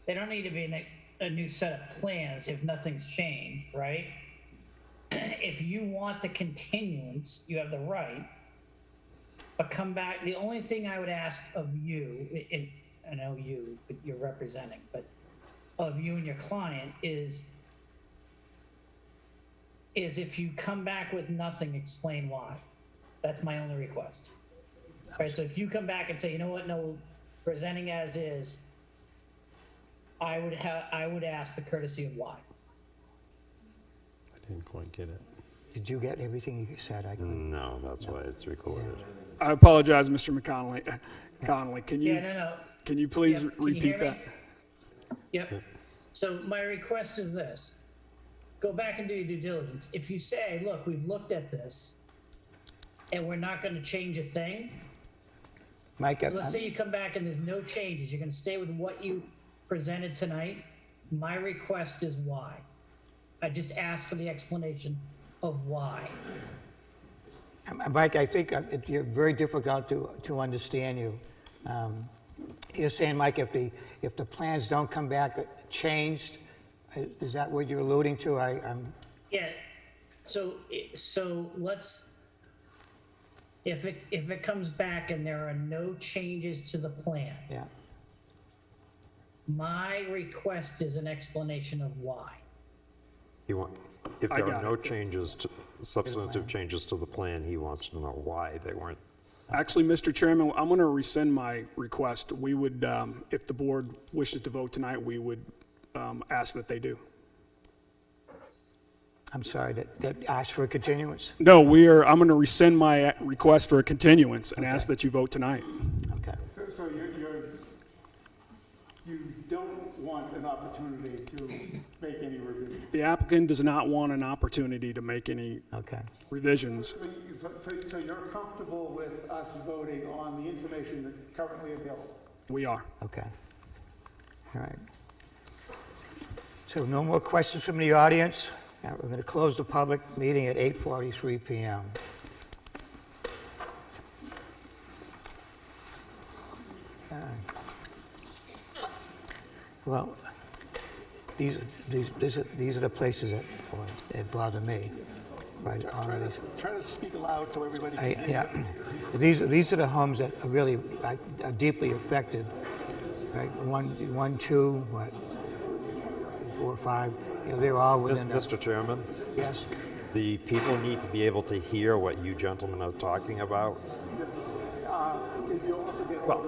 they don't need to be a new set of plans if nothing's changed, right? If you want the continuance, you have the right. But come back. The only thing I would ask of you, I know you, but you're representing, but of you and your client is if you come back with nothing, explain why. That's my only request. Right, so if you come back and say, you know what, no, presenting as is, I would ask the courtesy of why. I didn't quite get it. Did you get everything you said? I couldn't. No, that's why it's recorded. I apologize, Mr. McConnelly. Connolly, can you, No. can you please Yep, can you repeat hear me? that? Yep. So my request is this. Go back and do your due diligence. If you say, look, we've looked at this and we're not going to change a thing. Mike, So let's say you come back and there's no changes. You're going to stay with what you presented tonight. My request is why. I just asked for the explanation of why. Mike, I think you're very difficult to understand you. You're saying, Mike, if the plans don't come back changed, Is that what you're alluding to? I'm, Yeah, so let's, if it comes back and there are no changes to the plan, yeah. my request is an explanation of why. If there are no changes, substantive changes to the plan, he wants to know why they weren't. Actually, Mr. Chairman, I'm going to rescind my request. We would, if the board wishes to vote tonight, we would ask that they do. I'm sorry, that asked for a continuance? No, I'm going to rescind my request for a continuance and ask that you vote tonight. Okay. So you don't want an opportunity to make any revisions? The applicant does not want an opportunity to make any revisions. So you're comfortable with us voting on the information that's currently available? We are. Okay. All right. So no more questions from the audience? Now we're going to close the public meeting at 8:43 p.m. Well, these are the places that bother me. Right. Try to speak aloud so everybody can hear. Yeah. These are the homes that are really are deeply affected. Right. 1, 2, what? 4, 5. You know, they're all within. Mr. Chairman? Yes. The people need to be able to hear what you gentlemen are talking about. Well,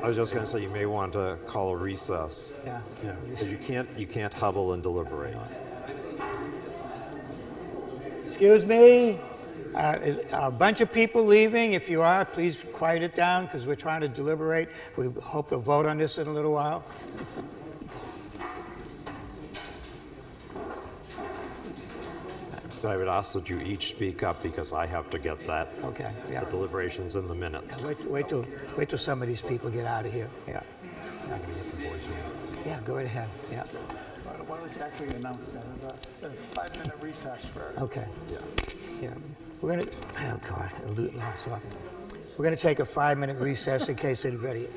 I was just going to say you may want to call a recess. Yeah. Because you can't huddle and deliberate. Excuse me? A bunch of people leaving. If you are, please quiet it down because we're trying to deliberate. We hope to vote on this in a little while. I would ask that you each speak up because I have to get that. Okay. Yeah. The deliberations in the minutes. Yeah, wait till some of these people get out of here. Yeah. Yeah, go right ahead. Yeah. Why don't you actually announce that? A 5-minute recess for. Okay. Yeah. We're gonna. Oh God. We're gonna take a 5-minute recess in case anybody.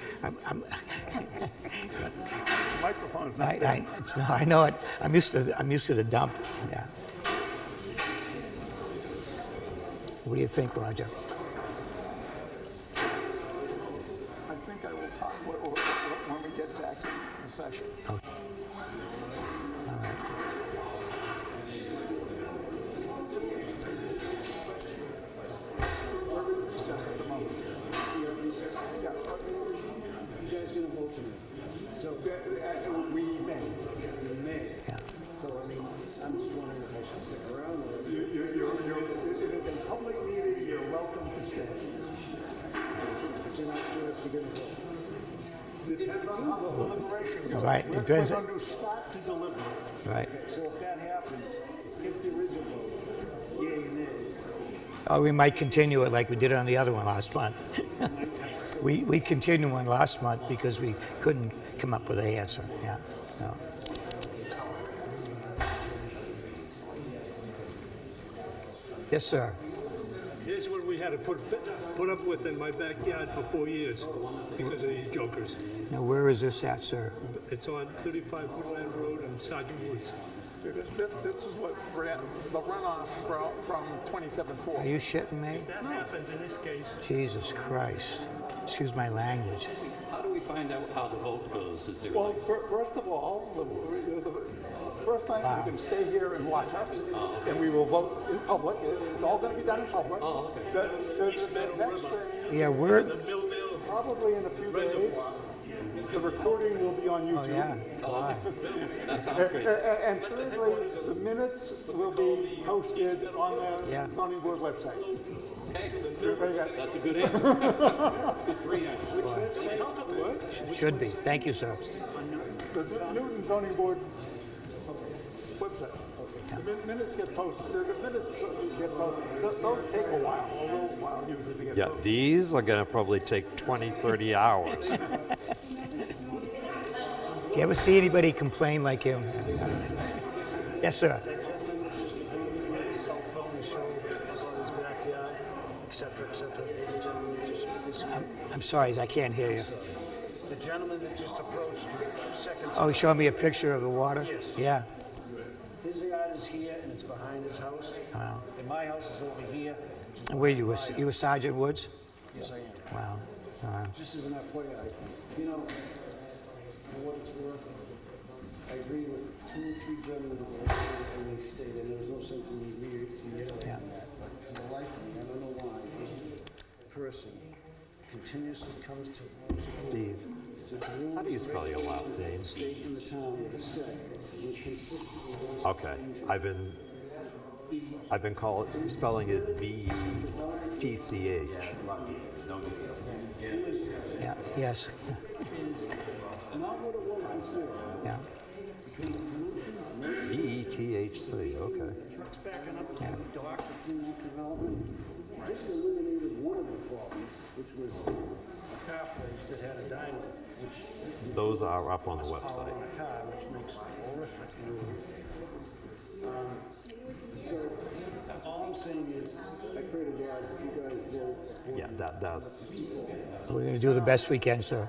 Microphone's not No, I know it. I'm used to the dump. Yeah. What do you think, Roger? I think I will talk when we get back in the session. Okay. All right. We're in recess at the moment. You're in recess? Yeah. You guys going to vote tonight? So we may. We may. Yeah. So I mean, I'm just wondering if I should stick around. It is a public meeting. You're welcome to stay. But you're not sure if you're going to vote. Depends on how the deliberation goes. Right. We're Depends. going to start to deliberate. Right. So if that happens, if there is a vote, yay and nay. Or we might continue it like we did on the other one last month. we continued one last month because we couldn't come up with an answer. Yeah. No. Yes, sir. Here's what we had to put up with in my backyard for 4 years because of these jokers. Now, where is this at, sir? It's on 35 Woodland Road and Sergeant Woods. This is what ran the runoff from 27-4. Are you shitting me? That happens in this case. Jesus Christ. Excuse my language. How do we find out how the vote goes? Is there Well, first of all, the first time you can stay here and watch us, and we will vote in public. It's all going to be done in public. Oh, okay. The next thing, Yeah, we're. probably in a few days, the recording will be on YouTube. Oh, yeah. Oh, okay. That sounds great. And thirdly, the minutes will be posted on the zoning board website. Okay. Very good. That's a good answer. That's a good 3 answers. Should be. Thank you, sir. The Newton zoning board website. The minutes get posted. The minutes get posted. Those take a while usually to get Yeah, posted. these are going to probably take 20, 30 hours. Do you ever see anybody complain like him? Yes, sir. Cell phone show about his backyard, et cetera, et cetera. I'm sorry, I can't hear you. The gentleman that just approached you 2 seconds Oh, ago. he showed me a picture of the water? Yes. Yeah. His yard is here, and it's behind his house. Wow. And my house is over here. And where you were Sergeant Woods? Yes, I am. Wow. Just as an FYI, you know, for what it's worth, I agree with 2 or 3 gentlemen who were and they stated, and there was no sense in me reiterating that. But for the life of me, I don't know why, this person continuously comes to Steve, how do you spell your last name? state in the town with a set, and consistently Okay, I've been spelling it V-E-T-C-H. Yeah, yes. is not what it was before. Yeah. Between the pollution, V-E-T-H-C, okay. trucks backing up to the dock that's in that development, just eliminated one of the problems, which was a car place that had a diner, which Those are up on the power website. on a car, which makes horrific noise. So all I'm saying is, I pray to God that you guys vote for Yeah, that's, We're going to do the best we can, sir.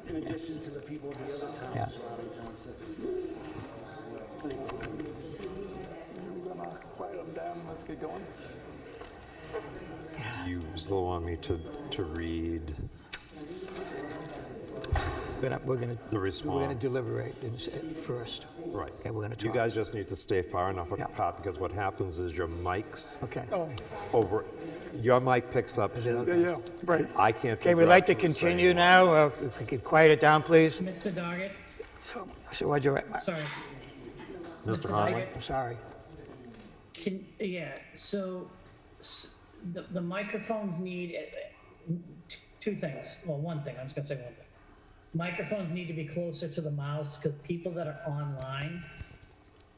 in addition to the people of the other towns Yeah. surrounding town. I'm gonna quiet them down, let's get going. you still want me to read We're going the response? to deliberate first. Right. Okay, we're going to You talk. guys just need to stay far enough apart, because what happens is your mics Okay. over, your mic picks up. Yeah, right. I can't. Okay, figure we'd out like to who's saying continue what. now. If we could quiet it down, please. Mr. Doggett, So what'd you, sorry. Mr. Conley? I'm sorry. So the microphones need two things. Well, one thing, I'm just gonna say one thing. Microphones need to be closer to the mouths because people that are online,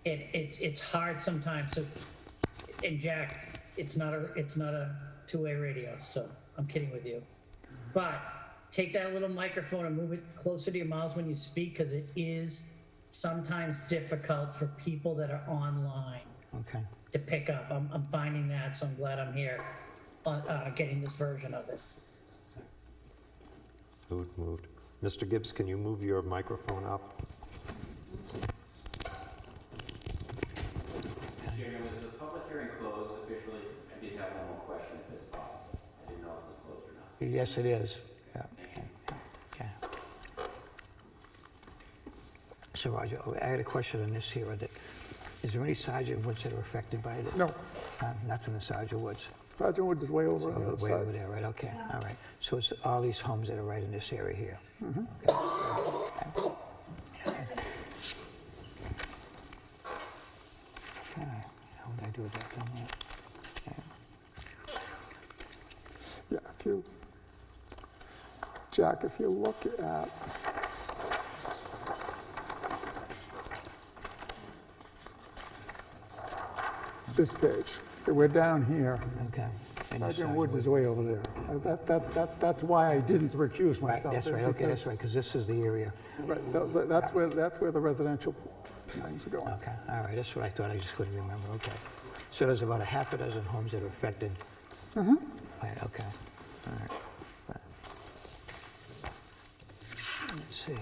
it's hard sometimes to, and Jack, it's not a two-way radio, so I'm kidding with you. But take that little microphone and move it closer to your mouths when you speak because it is sometimes difficult for people that are online Okay. to pick up. I'm finding that, so I'm glad I'm here getting this version of it. Moved. Mr. Gibbs, can you move your microphone up? Chairman, was the public hearing closed officially? I did have one more question if it's possible. I didn't know if it was closed or not. Yes, it is. Yeah. Okay. So Roger, I had a question on this here. Is there any Sergeant Woods that are affected by this? No. Nothing in Sergeant Woods? Sergeant Woods is way over on the other Way side. over there, right, okay, all right. So it's all these homes that are right in this area here? Mhm. Okay. How would I do that down there? Okay. Yeah, Jack, if you look at this page, so we're down here. Okay. Sergeant Woods is way over there. That's why I didn't recuse Right, myself. that's right, okay, that's right, because this is the area. Right, that's where the residential things are going. Okay, all right, that's what I thought, I just couldn't remember, okay. So there's about a half a dozen homes that are affected? Mm-hmm. Right, okay, all right. Let's see.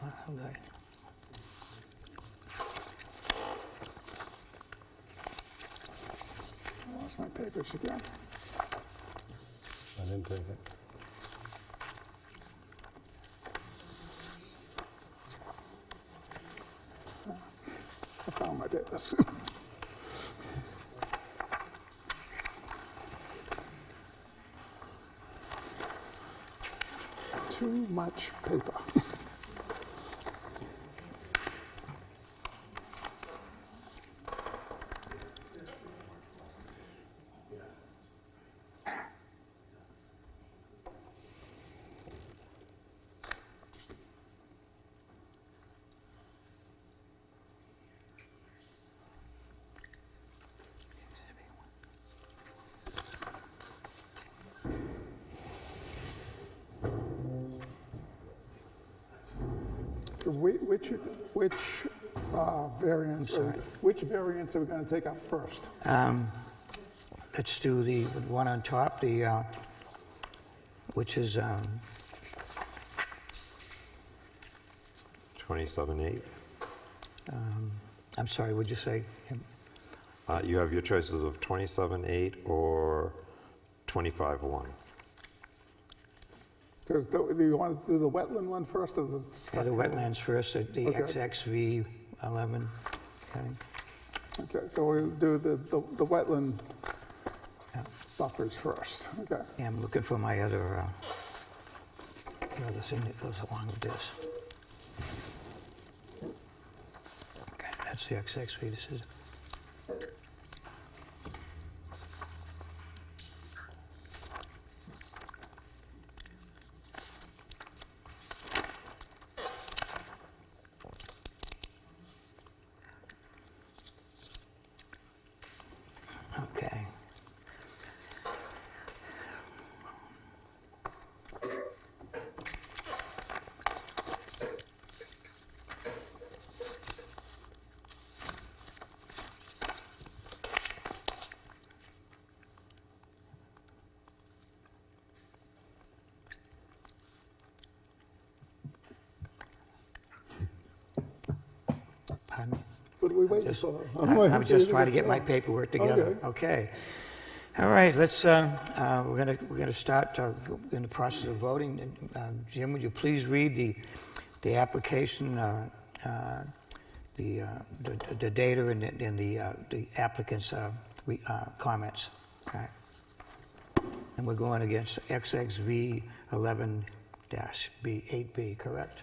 How did I- Lost my papers again. I didn't take it. I found my papers. Too much paper. So which variance are we going to take up first? Let's do the one on top, which is 27.8. I'm sorry, what'd you say? You have your choices of 27.8 or 25.1. Do you want to do the wetland one first or the? Yeah, the wetlands first, the Okay. XXV 11. Okay. Okay, so we'll do the wetland buffers first, okay. Yeah, I'm looking for my other, the other thing that goes along with this. Okay, that's the XXV, this is. Okay. Pardon me? What are we waiting Just- for? I'm just trying to get my paperwork together. Okay. All right, let's, we're gonna start in the process of voting. Jim, would you please read the application, the data and the applicant's comments? All right. And we're going against XXV 11-B8B, correct?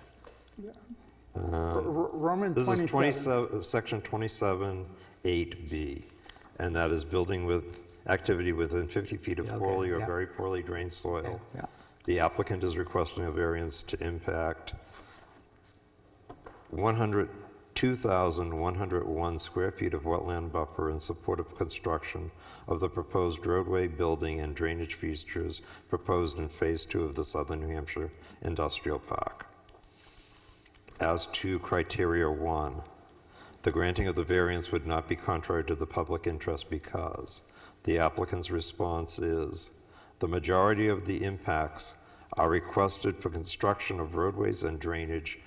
Roman This is 27. section 27.8B, and that is building with activity within 50 feet of poorly or yeah. very poorly drained soil. Yeah. The applicant is requesting a variance to impact 102,101 square feet of wetland buffer in support of construction of the proposed roadway, building, and drainage features proposed in Phase 2 of the Southern New Hampshire Industrial Park. As to criteria 1, the granting of the variance would not be contrary to the public interest because the applicant's response is the majority of the impacts are requested for construction of roadways and drainage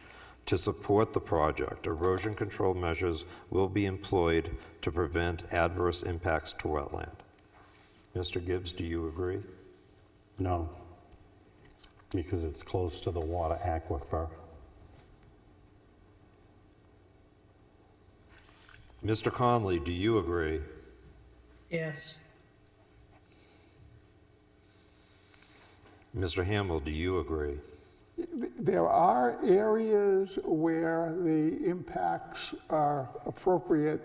to support the project. Erosion control measures will be employed to prevent adverse impacts to wetland. Mr. Gibbs, do you agree? No, because it's close to the water aquifer. Mr. Conley, do you agree? Yes. Mr. Hamill, do you agree? There are areas where the impacts are appropriate,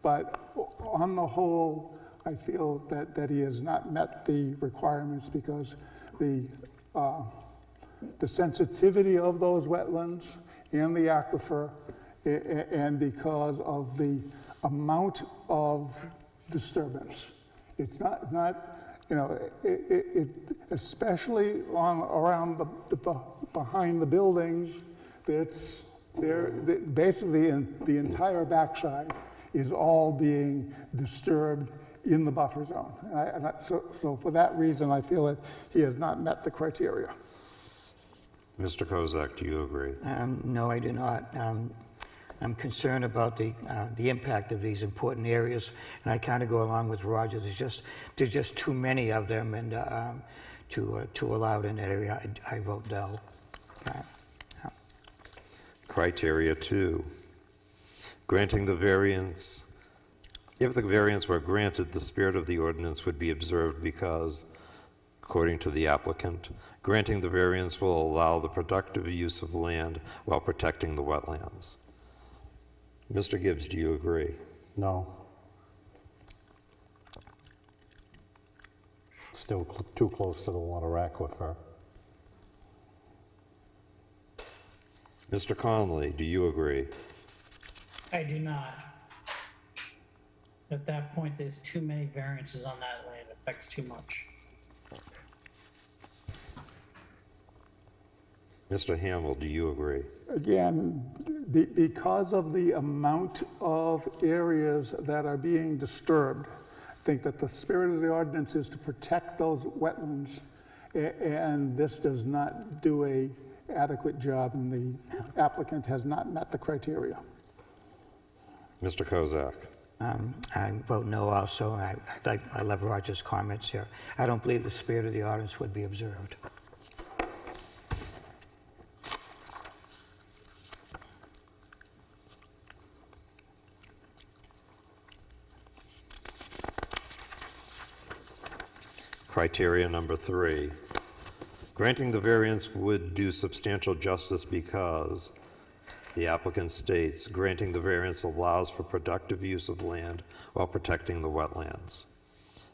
but on the whole, I feel that he has not met the requirements because the sensitivity of those wetlands and the aquifer, and because of the amount of disturbance. It's not you know, especially around behind the buildings, basically the entire backside is all being disturbed in the buffer zone. So for that reason, I feel that he has not met the criteria. Mr. Kozak, do you agree? No, I do not. I'm concerned about the impact of these important areas, and I kind of go along with Roger. There's just too many of them, and to allow it in that area, I vote no. Criteria 2, granting the variance. If the variance were granted, the spirit of the ordinance would be observed because, according to the applicant, granting the variance will allow the productive use of land while protecting the wetlands. Mr. Gibbs, do you agree? No. Still too close to the water aquifer. Mr. Conley, do you agree? I do not. At that point, there's too many variances on that land. It affects too much. Mr. Hamill, do you agree? Again, because of the amount of areas that are being disturbed, I think that the spirit of the ordinance is to protect those wetlands, and this does not do adequate job, and the applicant has not met the criteria. Mr. Kozak? I vote no also. I love Roger's comments here. I don't believe the spirit of the ordinance would be observed. Criteria number 3. Granting the variance would do substantial justice because the applicant states granting the variance allows for productive use of land while protecting the wetlands.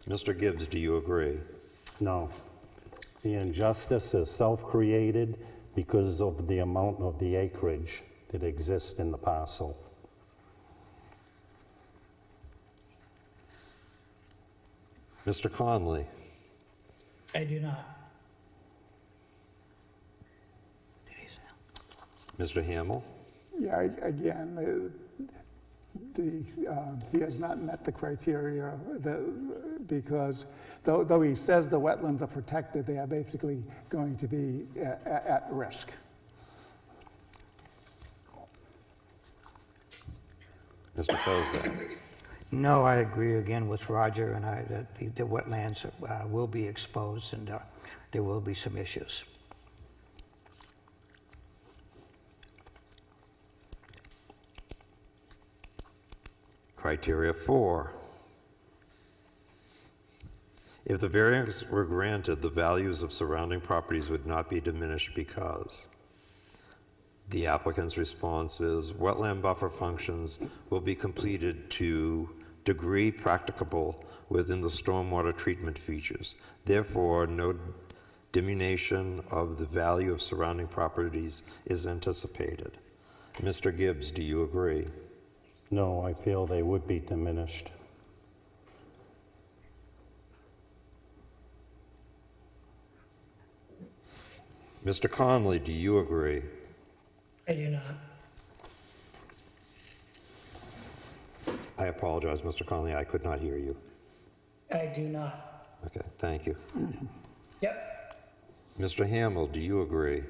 Mr. Gibbs, do you agree? No. The injustice is self-created because of the amount of the acreage that exists in the parcel. Mr. Conley? I do not. Mr. Hamel? Yeah, again, he has not met the criteria because though he says the wetlands are protected, they are basically going to be at risk. Mr. Kozak? No, I agree again with Roger and I that the wetlands will be exposed and there will be some issues. Criteria 4. If the variance were granted, the values of surrounding properties would not be diminished because the applicant's response is wetland buffer functions will be completed to degree practicable within the stormwater treatment features. Therefore, no diminution of the value of surrounding properties is anticipated. Mr. Gibbs, do you agree? No, I feel they would be diminished. Mr. Conley, do you agree? I do not. I apologize, Mr. Conley, I could not hear you. I do not. Okay, thank you. Yep. Mr. Hamel, do you agree?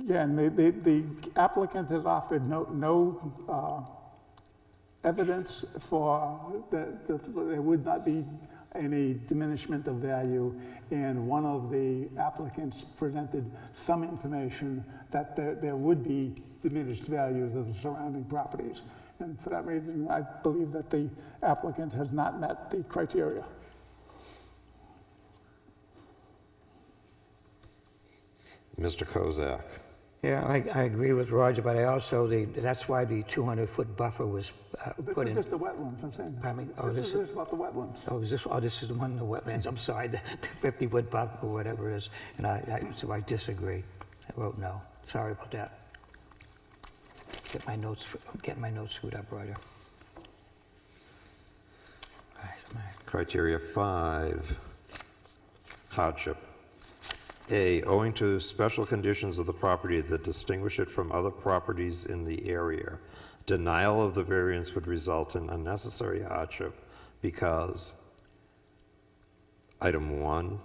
Again, the applicant has offered no evidence for that there would not be any diminishment of value, and one of the applicants presented some information that there would be diminished values of the surrounding properties. And for that reason, I believe that the applicant has not met the criteria. Mr. Kozak? Yeah, I agree with Roger, but I also, that's why the 200-foot buffer was put in. This is just the wetlands, I'm saying. Pardon me? Oh, This is about the wetlands. This is the one in the wetlands, I'm sorry, the 50-foot buffer or whatever it is, and so I disagree. I vote no. Sorry about that. I'm getting my notes screwed up, Roger. Criteria 5, hardship. A, owing to special conditions of the property that distinguish it from other properties in the area, denial of the variance would result in unnecessary hardship because, item 1,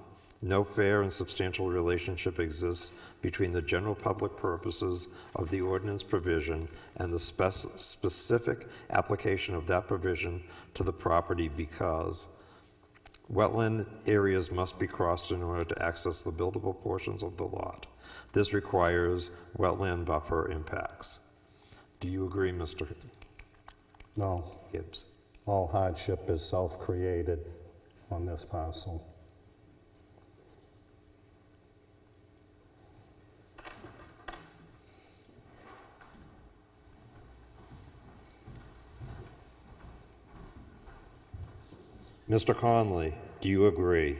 no fair and substantial relationship exists between the general public purposes of the ordinance provision and the specific application of that provision to the property because wetland areas must be crossed in order to access the buildable portions of the lot. This requires wetland buffer impacts. Do you agree, Mr. No. Gibbs? All hardship is self-created on this parcel. Mr. Conley, do you agree?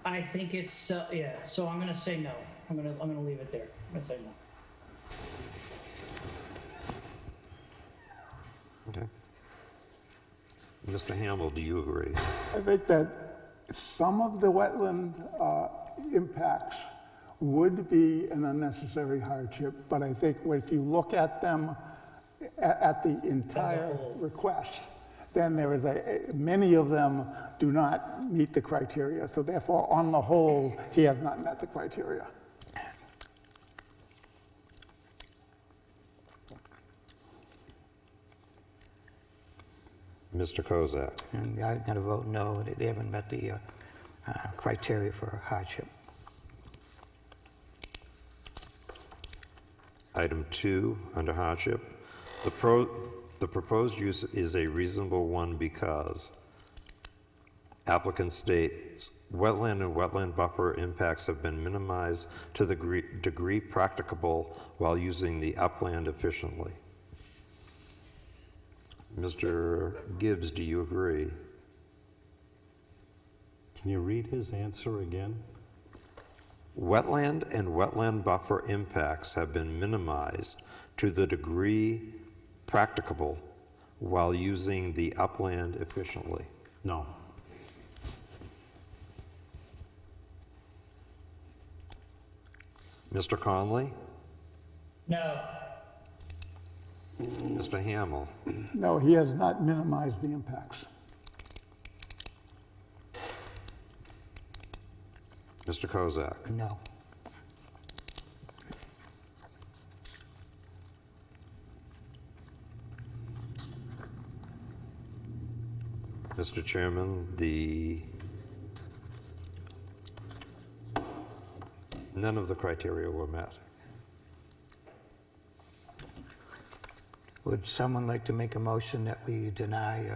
I think it's, yeah, so I'm gonna say no. I'm gonna leave it there. I'm gonna say no. Okay. Mr. Hamel, do you agree? I think that some of the wetland impacts would be an unnecessary hardship, but I think if you look at them at the entire request, then there is many of them do not meet the criteria. So therefore, on the whole, he has not met the criteria. Mr. Kozak. And I'm going to vote no, they haven't met the criteria for hardship. Item 2, under hardship, the proposed use is a reasonable one because applicant states wetland and wetland buffer impacts have been minimized to the degree practicable while using the upland efficiently. Mr. Gibbs, do you agree? Can you read his answer again? Wetland and wetland buffer impacts have been minimized to the degree practicable while using the upland efficiently. No. Mr. Conley? No. Mr. Hamel? No, he has not minimized the impacts. Mr. Kozak? No. Mr. Chairman, none of the criteria were met. Would someone like to make a motion that we deny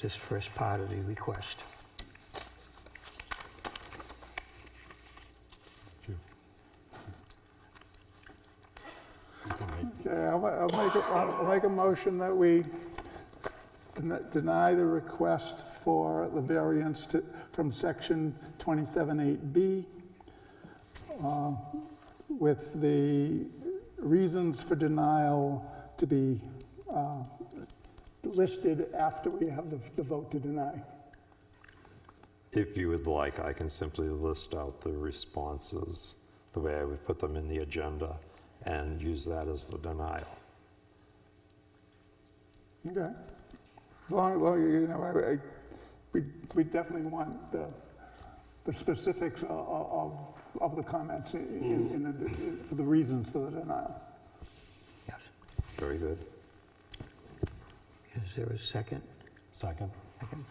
this first part of the request? Okay, I'll make a motion that we deny the request for the variance from Section 27(8)B with the reasons for denial to be listed after we have the vote to deny. If you would like, I can simply list out the responses the way I would put them in the agenda and use that as the denial. Okay. As long you know, we definitely want the specifics of the comments for the reasons for the denial. Yes. Very good. Is there a second? Second. Second.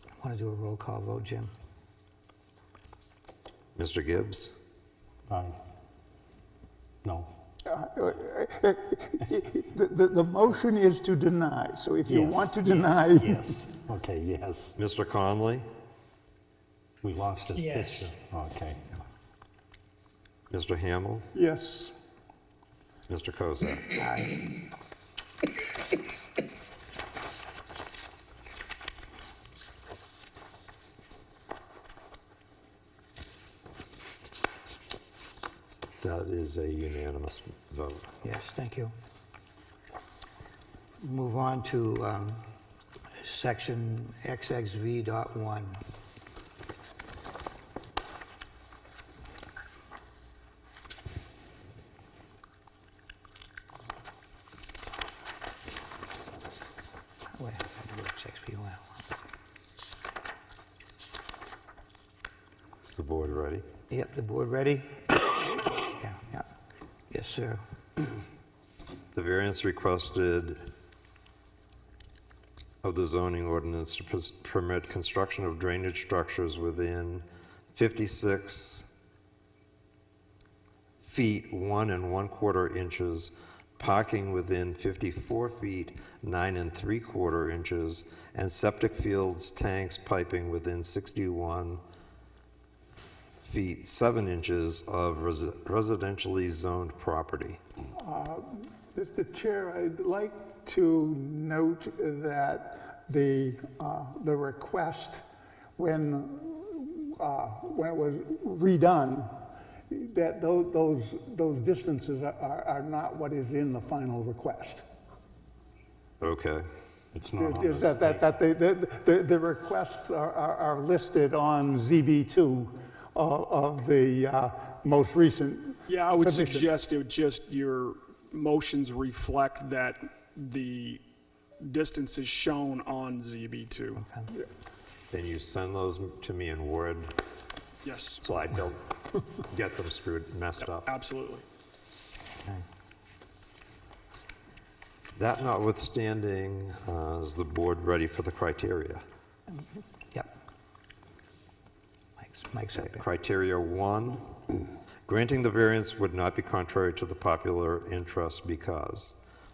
I want to do a roll call vote, Jim. Mr. Gibbs? Aye. No. The motion is to deny, so if you Yes, want to yes, deny... Yes, okay, yes. Mr. Conley? We lost his Yes. picture. Okay. Mr. Hamel? Yes. Mr. Kozak? Aye. That is a unanimous vote. Yes, thank you. Move on to Section XIV.1. Wait, XIV1. Is the board ready? Yep, the board ready? Yeah. Yes, sir. The variance requested of the zoning ordinance to permit construction of drainage structures within 56 feet 1 1/4 inches, parking within 54 feet 9 3/4 inches, and septic fields, tanks, piping within 61 feet 7 inches of residentially zoned property. Mr. Chair, I'd like to note that the request, when it was redone, that those distances are not what is in the final request. Okay. It's not Is that the requests are listed on ZB2 of the most recent. Yeah, I would submission. suggest it would just, your motions reflect that the distance is shown on ZB2. Can you send those to me in Word Yes, so I don't get them messed up? absolutely. That notwithstanding, is the board ready for the criteria? Yep. Mike's up there. Criteria 1, granting the variance would not be contrary to the popular interest because,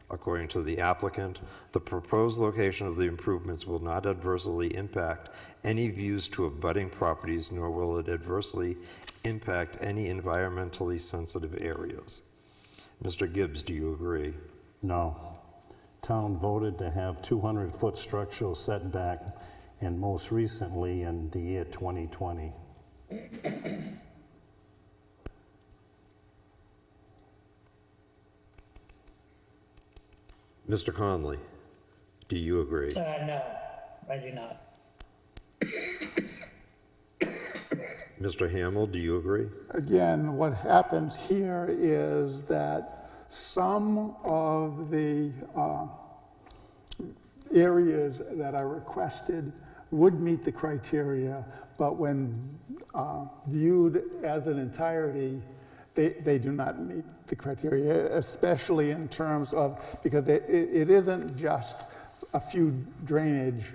according to the applicant, the proposed location of the improvements will not adversely impact any views to abutting properties, nor will it adversely impact any environmentally sensitive areas. Mr. Gibbs, do you agree? No. Town voted to have 200-foot structural setback, and most recently in the year 2020. Mr. Conley, do you agree? No, I do not. Mr. Hamill, do you agree? Again, what happens here is that some of the areas that are requested would meet the criteria, but when viewed as an entirety, they do not meet the criteria, especially in terms of, because it isn't just a few drainage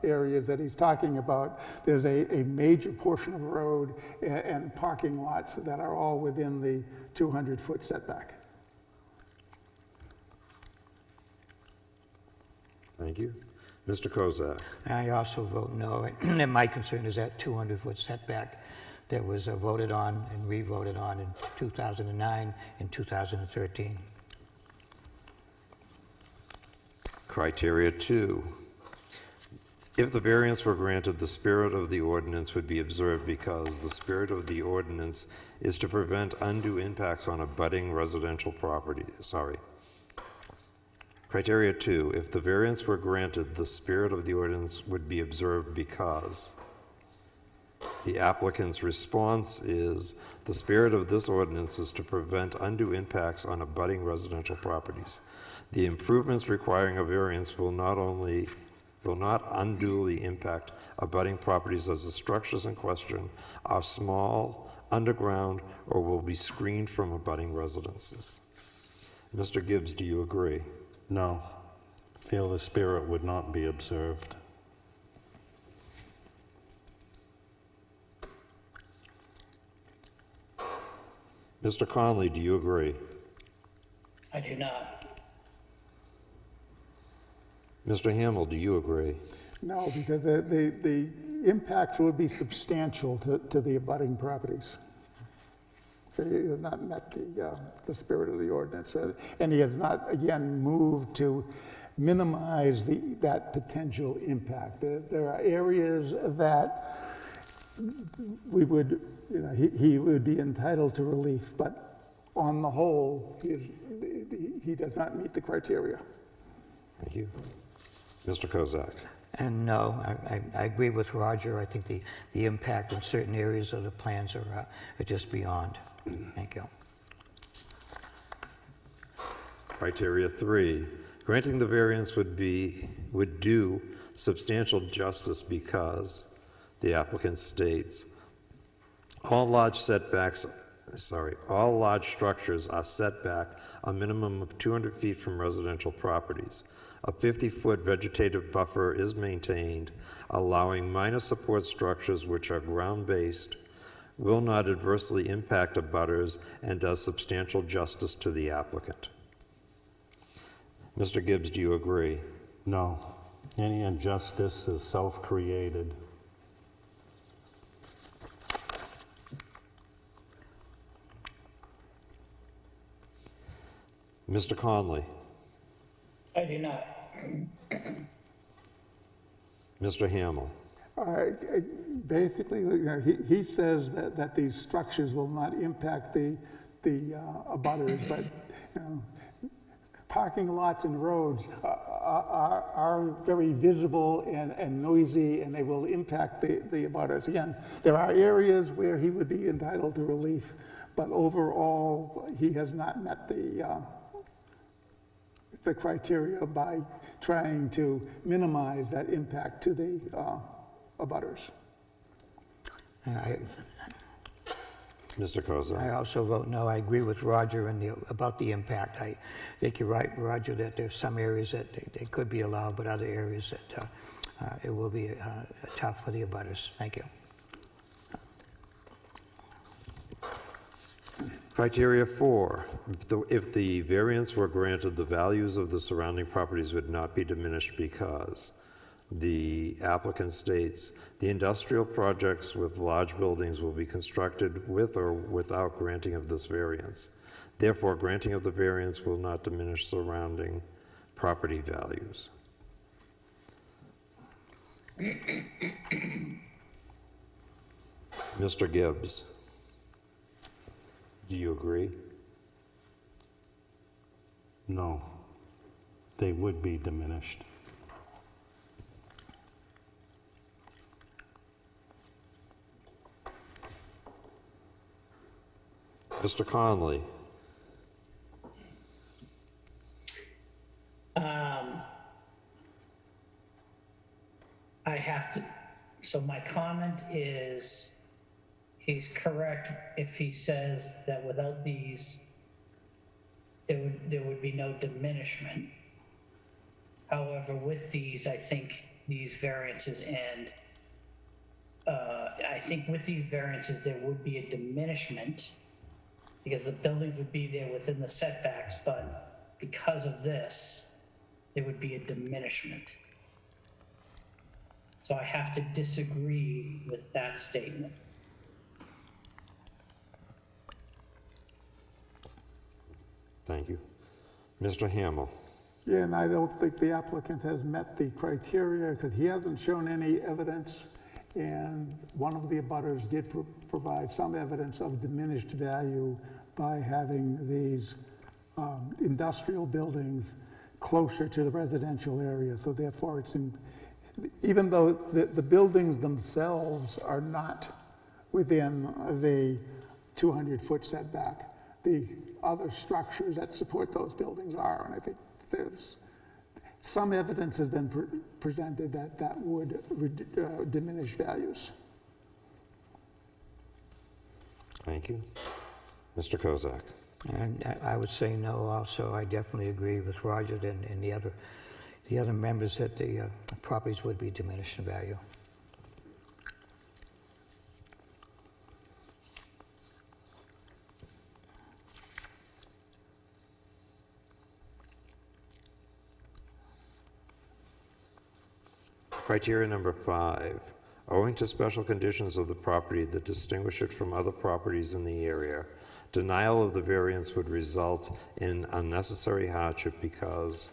areas that he's talking about. There's a major portion of road and parking lots that are all within the 200-foot setback. Thank you. Mr. Kozak? I also vote no. And my concern is that 200-foot setback that was voted on and re-voted on in 2009 and 2013. Criteria 2. If the variance were granted, the spirit of the ordinance would be observed because the spirit of the ordinance is to prevent undue impacts on abutting residential property. Criteria 2, if the variance were granted, the spirit of the ordinance would be observed because the applicant's response is the spirit of this ordinance is to prevent undue impacts on abutting residential properties. The improvements requiring a variance will not unduly impact abutting properties as the structures in question are small, underground, or will be screened from abutting residences. Mr. Gibbs, do you agree? No. Feel the spirit would not be observed. Mr. Conley, do you agree? I do not. Mr. Hamill, do you agree? No, because the impact would be substantial to the abutting properties. So he has not met the spirit of the ordinance. And he has not, again, moved to minimize that potential impact. There are areas that we would, he would be entitled to relief, but on the whole, he does not meet the criteria. Thank you. Mr. Kozak? And no, I agree with Roger. I think the impact on certain areas of the plans are just beyond. Thank you. Criteria 3, granting the variance would do substantial justice because the applicant states all large structures are set back a minimum of 200 feet from residential properties. A 50-foot vegetative buffer is maintained, allowing minor support structures which are ground-based, will not adversely impact abutters, and does substantial justice to the applicant. Mr. Gibbs, do you agree? No. Any injustice is self-created. Mr. Conley? I do not. Mr. Hamill? Basically, he says that these structures will not impact the abutters, but parking lots and roads are very visible and noisy, and they will impact the abutters. Again, there are areas where he would be entitled to relief, but overall, he has not met the the criteria by trying to minimize that impact to the abutters. Mr. Kozak? I also vote no. I agree with Roger about the impact. I think you're right, Roger, that there's some areas that they could be allowed, but other areas that it will be tough for the abutters. Thank you. Criteria 4, if the variance were granted, the values of the surrounding properties would not be diminished because the applicant states the industrial projects with large buildings will be constructed with or without granting of this variance. Therefore, granting of the variance will not diminish surrounding property values. Mr. Gibbs, do you agree? No, they would be diminished. Mr. Conley? I have to, so my comment is, he's correct if he says that without these, there would be no diminishment. However, with these, I think these variances and I think with these variances, there would be a diminishment because the buildings would be there within the setbacks, but because of this, there would be a diminishment. So I have to disagree with that statement. Thank you. Mr. Hamel? Yeah, and I don't think the applicant has met the criteria because he hasn't shown any evidence, and one of the abutters did provide some evidence of diminished value by having these industrial buildings closer to the residential area. So therefore, it's even though the buildings themselves are not within the 200-foot setback, the other structures that support those buildings are, and I think there's some evidence has been presented that that would diminish values. Thank you. Mr. Kozak? And I would say no also. I definitely agree with Roger and the other members that the properties would be diminished in value. Criteria number 5, owing to special conditions of the property that distinguish it from other properties in the area, denial of the variance would result in unnecessary hardship because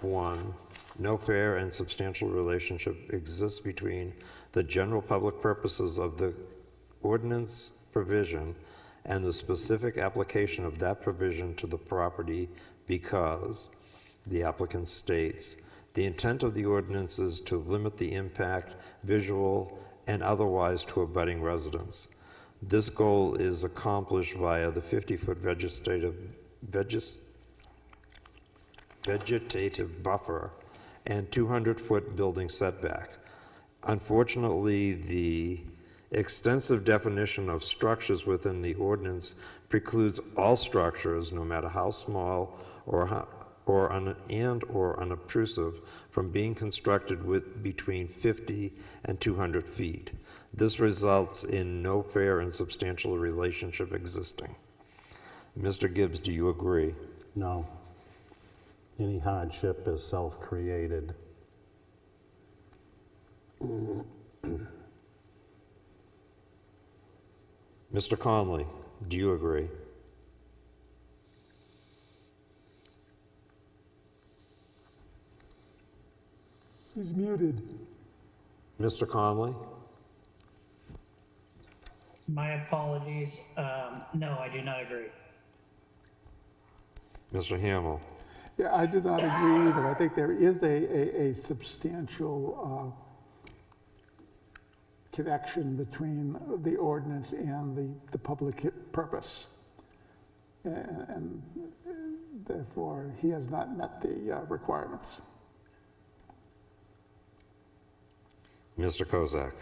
1, no fair and substantial relationship exists between the general public purposes of the ordinance provision and the specific application of that provision to the property because, the applicant states, the intent of the ordinance is to limit the impact, visual and otherwise, to abutting residents. This goal is accomplished via the 50-foot vegetative buffer and 200-foot building setback. Unfortunately, the extensive definition of structures within the ordinance precludes all structures, no matter how small or unobtrusive, from being constructed with between 50 and 200 feet. This results in no fair and substantial relationship existing. Mr. Gibbs, do you agree? No. Any hardship is self-created. Mr. Conley, do you agree? He's muted. Mr. Conley? My apologies. No, I do not agree. Mr. Hamel? Yeah, I do not agree either. I think there is a substantial connection between the ordinance and the public purpose. And Therefore, he has not met the requirements. Mr. Kozak?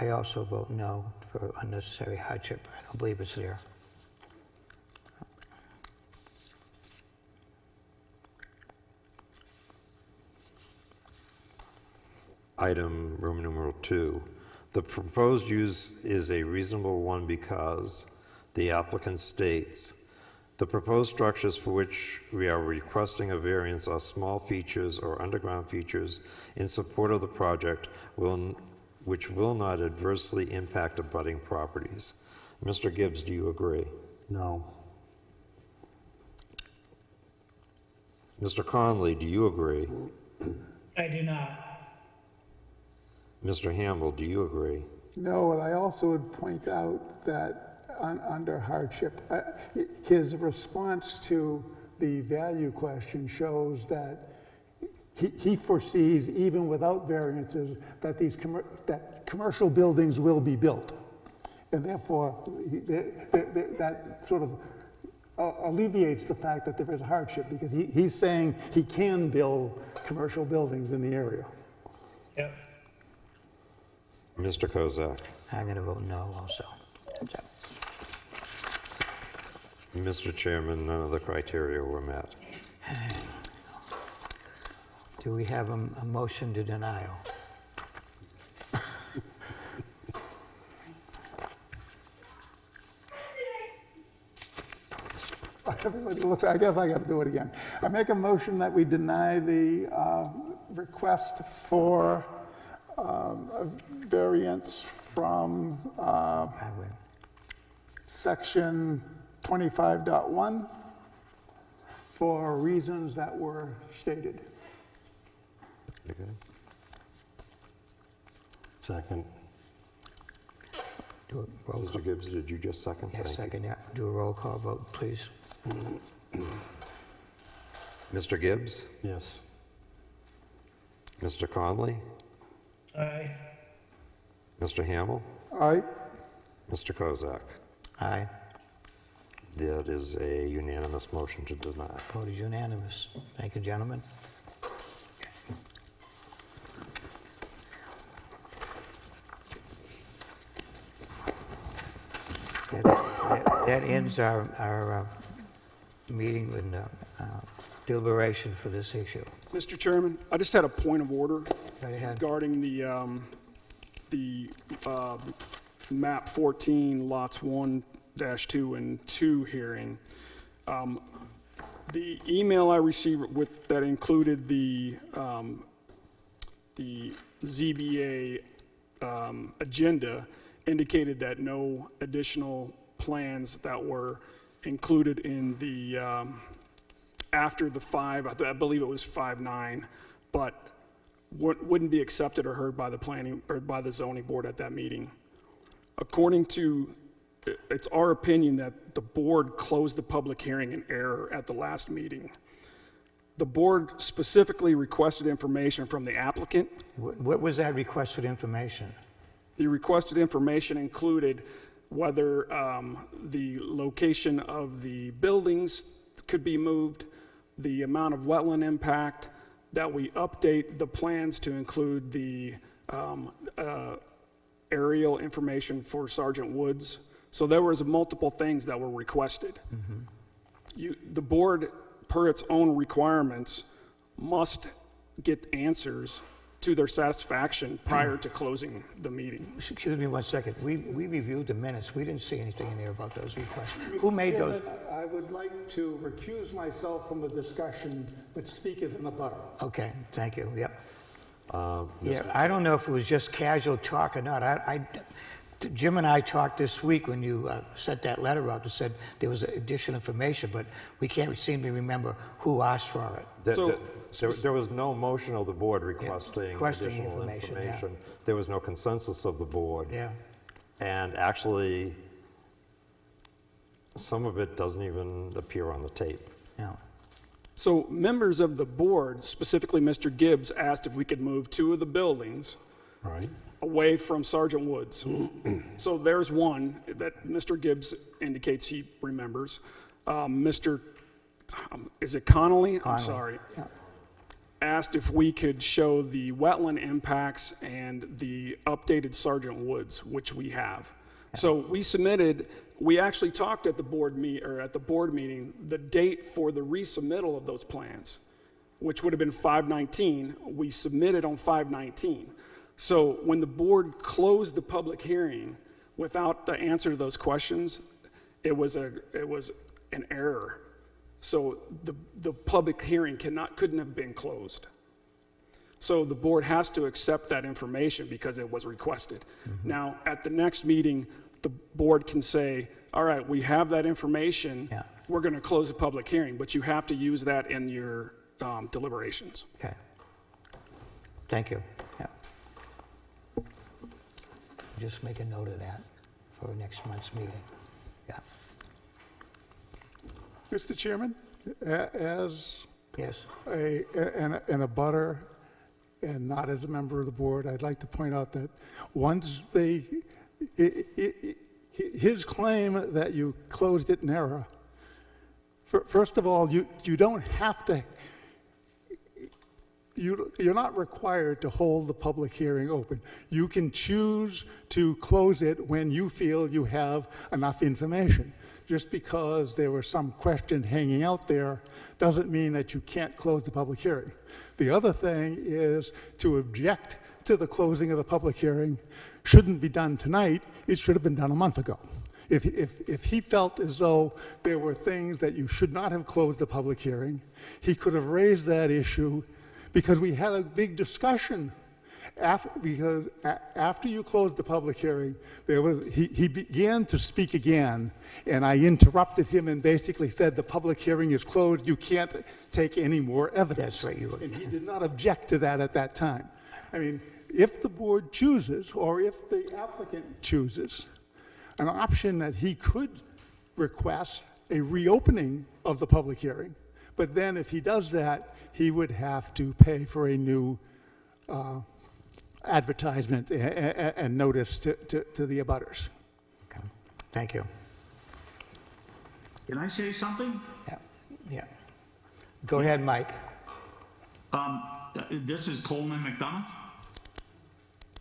I also vote no for unnecessary hardship. I don't believe it's there. Item Roman numeral 2. The proposed use is a reasonable one because the applicant states, the proposed structures for which we are requesting a variance are small features or underground features in support of the project which will not adversely impact abutting properties. Mr. Gibbs, do you agree? No. Mr. Conley, do you agree? I do not. Mr. Hamble, do you agree? No, and I also would point out that under hardship, his response to the value question shows that he foresees, even without variances, that that commercial buildings will be built. And therefore, that sort of alleviates the fact that there is hardship, because he's saying he can build commercial buildings in the area. Yep. Mr. Kozak? I'm going to vote no also. Mr. Chairman, none of the criteria were met. Do we have a motion to denial? Everybody looks, I guess I got to do it again. I make a motion that we deny the request for a variance from Section 25.1 for reasons that were stated. Okay. Second. Do a roll call. Mr. Gibbs, did you just second? Yes, Thank you. second, yeah. Do a roll call vote, please. Mr. Gibbs? Yes. Mr. Conley? Aye. Mr. Hamel? Aye. Mr. Kozak? Aye. That is a unanimous motion to deny. Vote is unanimous. Thank you, gentlemen. That ends our meeting with deliberation for this issue. Mr. Chairman, I just had a point of order Right ahead. regarding the map 14 lots 1-2 and 2 hearing. The email I received that included the ZBA agenda indicated that no additional plans that were included in the after the 5, I believe it was 5-9, but wouldn't be accepted or heard by the planning or by the zoning board at that meeting. According to, it's our opinion that the board closed the public hearing in error at the last meeting. The board specifically requested information from the applicant. What was that requested information? The requested information included whether the location of the buildings could be moved, the amount of wetland impact, that we update the plans to include the aerial information for Sergeant Woods. So there was multiple things that were requested. The board, per its own requirements, must get answers to their satisfaction prior to closing the meeting. Excuse me 1 second. We reviewed the minutes. We didn't see anything in there about those requests. Who made those? Chairman, I would like to recuse myself from the discussion, but speak as an abutter. Okay, thank you. Yep. Yeah, I don't know if it was just casual talk or not. Jim and I talked this week when you sent that letter out that said there was additional information, but we can't seem to remember who asked for it. There was no motion of the board requesting additional information, information. yeah. There was no consensus of the board. Yeah. And actually, some of it doesn't even appear on the tape. No. So members of the board, specifically Mr. Gibbs, asked if we could move 2 of the buildings away from Sergeant Woods. So there's one that Mr. Gibbs indicates he remembers. Mr. is it Connolly? I'm Connolly, sorry. yeah. Asked if we could show the wetland impacts and the updated Sergeant Woods, which we have. So we submitted, we actually talked at the board meeting, the date for the resubmittal of those plans, which would have been 5/19. We submitted on 5/19. So when the board closed the public hearing without the answer to those questions, it was an error. So the public hearing couldn't have been closed. So the board has to accept that information because it was requested. Now, at the next meeting, the board can say, all right, we have that information. We're going to close the public hearing, but you have to use that in your deliberations. Okay. Thank you. Yeah. Just make a note of that for next month's meeting. Yeah. Mr. Chairman, as Yes. an abutter and not as a member of the board, I'd like to point out that once his claim that you closed it in error, first of all, you don't have to, you're not required to hold the public hearing open. You can choose to close it when you feel you have enough information. Just because there was some question hanging out there doesn't mean that you can't close the public hearing. The other thing is to object to the closing of the public hearing shouldn't be done tonight. It should have been done a month ago. If he felt as though there were things that you should not have closed the public hearing, he could have raised that issue because we had a big discussion. Because after you closed the public hearing, he began to speak again, and I interrupted him and basically said, the public hearing is closed, you can't take any more evidence. That's right. And he did not object to that at that time. I mean, if the board chooses, or if the applicant chooses, an option that he could request a reopening of the public hearing, but then if he does that, he would have to pay for a new advertisement and notice to the abutters. Okay. Thank you. Can I say something? Yeah. Go ahead, Mike. This is Coleman McDonough.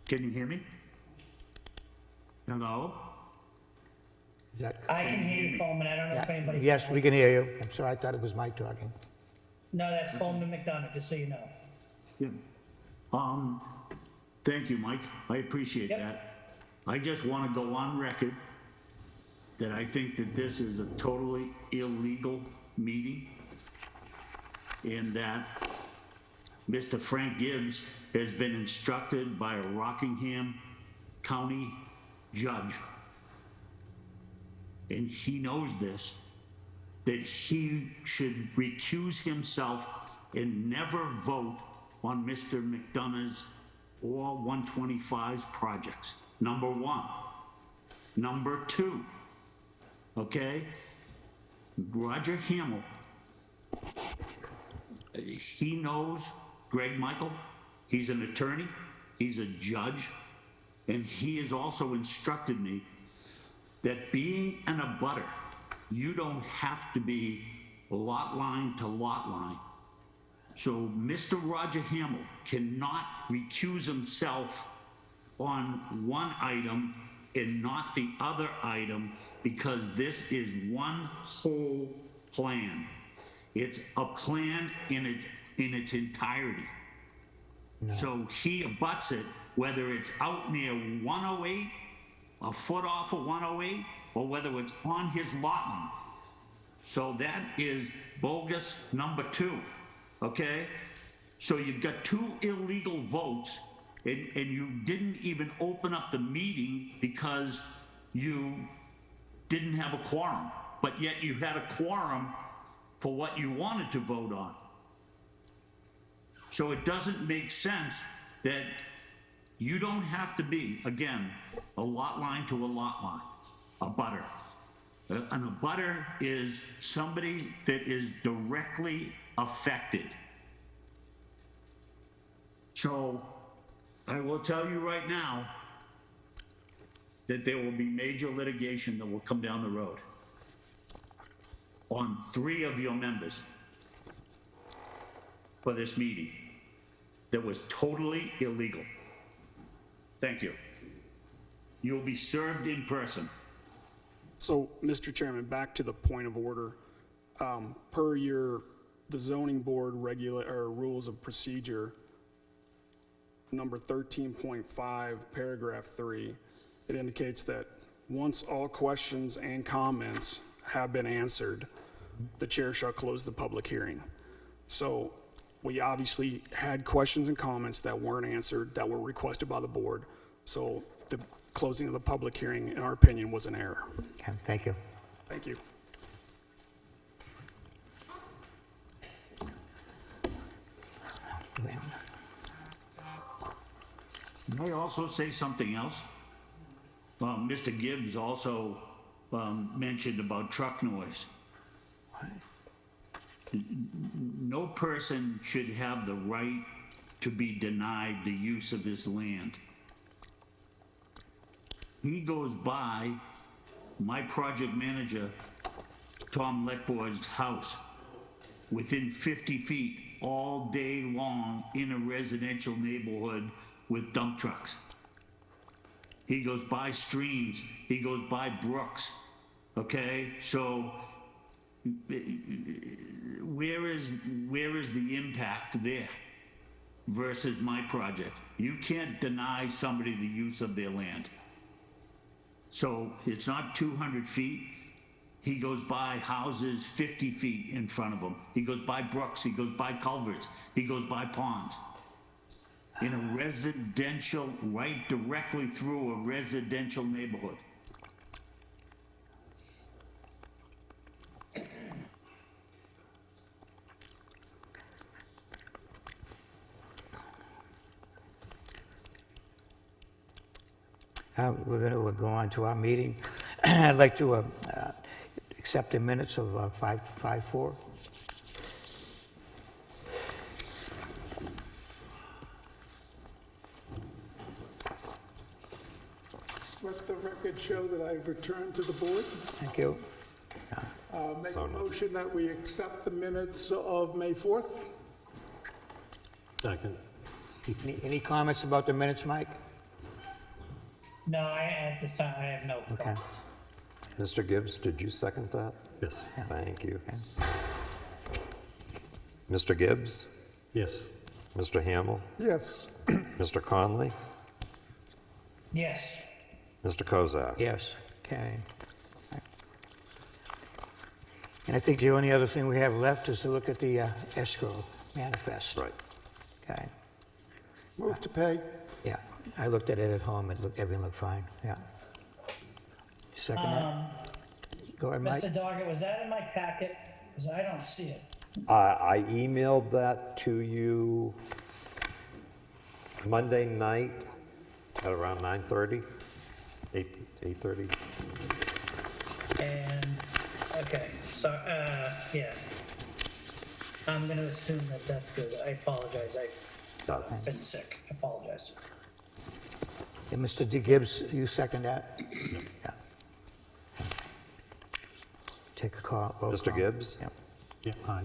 Can you hear me? Hello? Is that? I can hear you, Coleman. I don't know if anybody. Yes, we can hear you. I'm sorry, I thought it was Mike talking. No, that's Coleman McDonough, just so you know. Yeah. Thank you, Mike. I appreciate that. I just want to go on record that I think that this is a totally illegal meeting and that Mr. Frank Gibbs has been instructed by a Rockingham County judge, and he knows this, that he should recuse himself and never vote on Mr. McDonough's or 125's projects. Number one. Number two, okay? Roger Hamill, he knows Greg Michael. He's an attorney, he's a judge, and he has also instructed me that being an abutter, you don't have to be lot line to lot line. So Mr. Roger Hamill cannot recuse himself on one item and not the other item because this is one whole plan. It's a plan in its entirety. No. So he abuts it, whether it's out near 108, a foot off of 108, or whether it's on his lot line. So that is bogus number two. Okay, so you've got two illegal votes, and you didn't even open up the meeting because you didn't have a quorum, but yet you had a quorum for what you wanted to vote on. So it doesn't make sense that you don't have to be, again, a lot line to a lot line, a butter. An abutter is somebody that is directly affected. So I will tell you right now that there will be major litigation that will come down the road on 3 of your members for this meeting that was totally illegal. Thank you. You'll be served in person. So, Mr. Chairman, back to the point of order. Per the zoning board rules of procedure, number 13.5, paragraph 3, it indicates that once all questions and comments have been answered, the chair shall close the public hearing. So we obviously had questions and comments that weren't answered, that were requested by the board. So the closing of the public hearing, in our opinion, was an error. Okay, thank you. Thank you. May I also say something else? Mr. Gibbs also mentioned about truck noise. No person should have the right to be denied the use of this land. He goes by my project manager, Tom Letbour's house, within 50 feet all day long in a residential neighborhood with dump trucks. He goes by streams, he goes by brooks, okay? So where is the impact there versus my project? You can't deny somebody the use of their land. So it's not 200 feet. He goes by houses 50 feet in front of him. He goes by brooks, he goes by culverts, he goes by ponds. In a residential, right directly through a residential neighborhood. We'll go on to our meeting. I'd like to accept the minutes of 5-4. Let the record show that I've returned to the board. Thank you. Make a motion that we accept the minutes of May 4th. Second. Any comments about the minutes, Mike? No, at this time, I have no comments. Mr. Gibbs, did you second that? Yes. Thank you. Mr. Gibbs? Yes. Mr. Hamel? Yes. Mr. Conley? Yes. Mr. Kozak? Yes. Okay. And I think the only other thing we have left is to look at the Escrow Manifest. Right. Okay. Move to pay. Yeah, I looked at it at home. Everything looked fine. Yeah. Second that? Go ahead, Mike. Mr. Doggett, was that in my packet? Because I don't see it. I emailed that to you Monday night at around 9:30, 8:30. And, okay, so, yeah. I'm going to assume that that's good. I apologize. I've been sick. I apologize. And Mr. D. Gibbs, you second that? Yeah. Take a call. roll Mr. call. Gibbs? Yeah. Yeah, aye.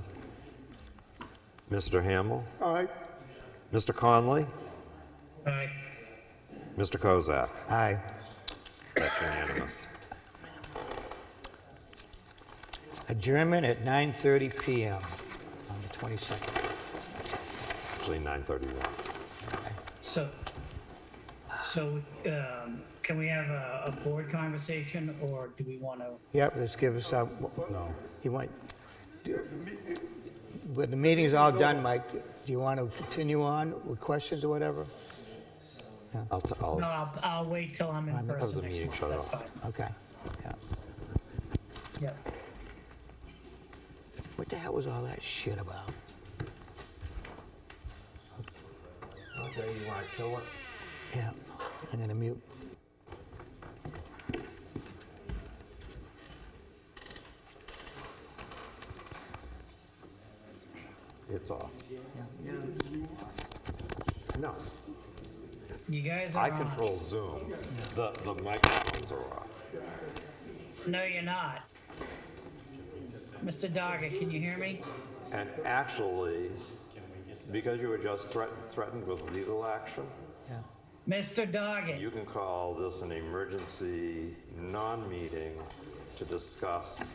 Mr. Hamel? Aye. Mr. Conley? Aye. Mr. Kozak? Aye. That's unanimous. Adjournment at 9:30 p.m. on the 22nd. Actually, 9:31. So, can we have a board conversation, or do we want to? Yeah, let's give us a, No. you want, when the meeting's all done, Mike, do you want to continue on with questions or whatever? No, I'll wait till I'm in Have person. the meeting shut That's off. fine. Okay. Yeah. Yep. What the hell was all that shit about? Okay, you want to kill it? Yeah, I'm gonna mute. It's off. No, You guys are I on. control Zoom. The microphones are off. No, you're not. Mr. Doggett, can you hear me? And actually, because you were just threatened with legal action, Mr. Doggett. you can call this an emergency non-meeting to discuss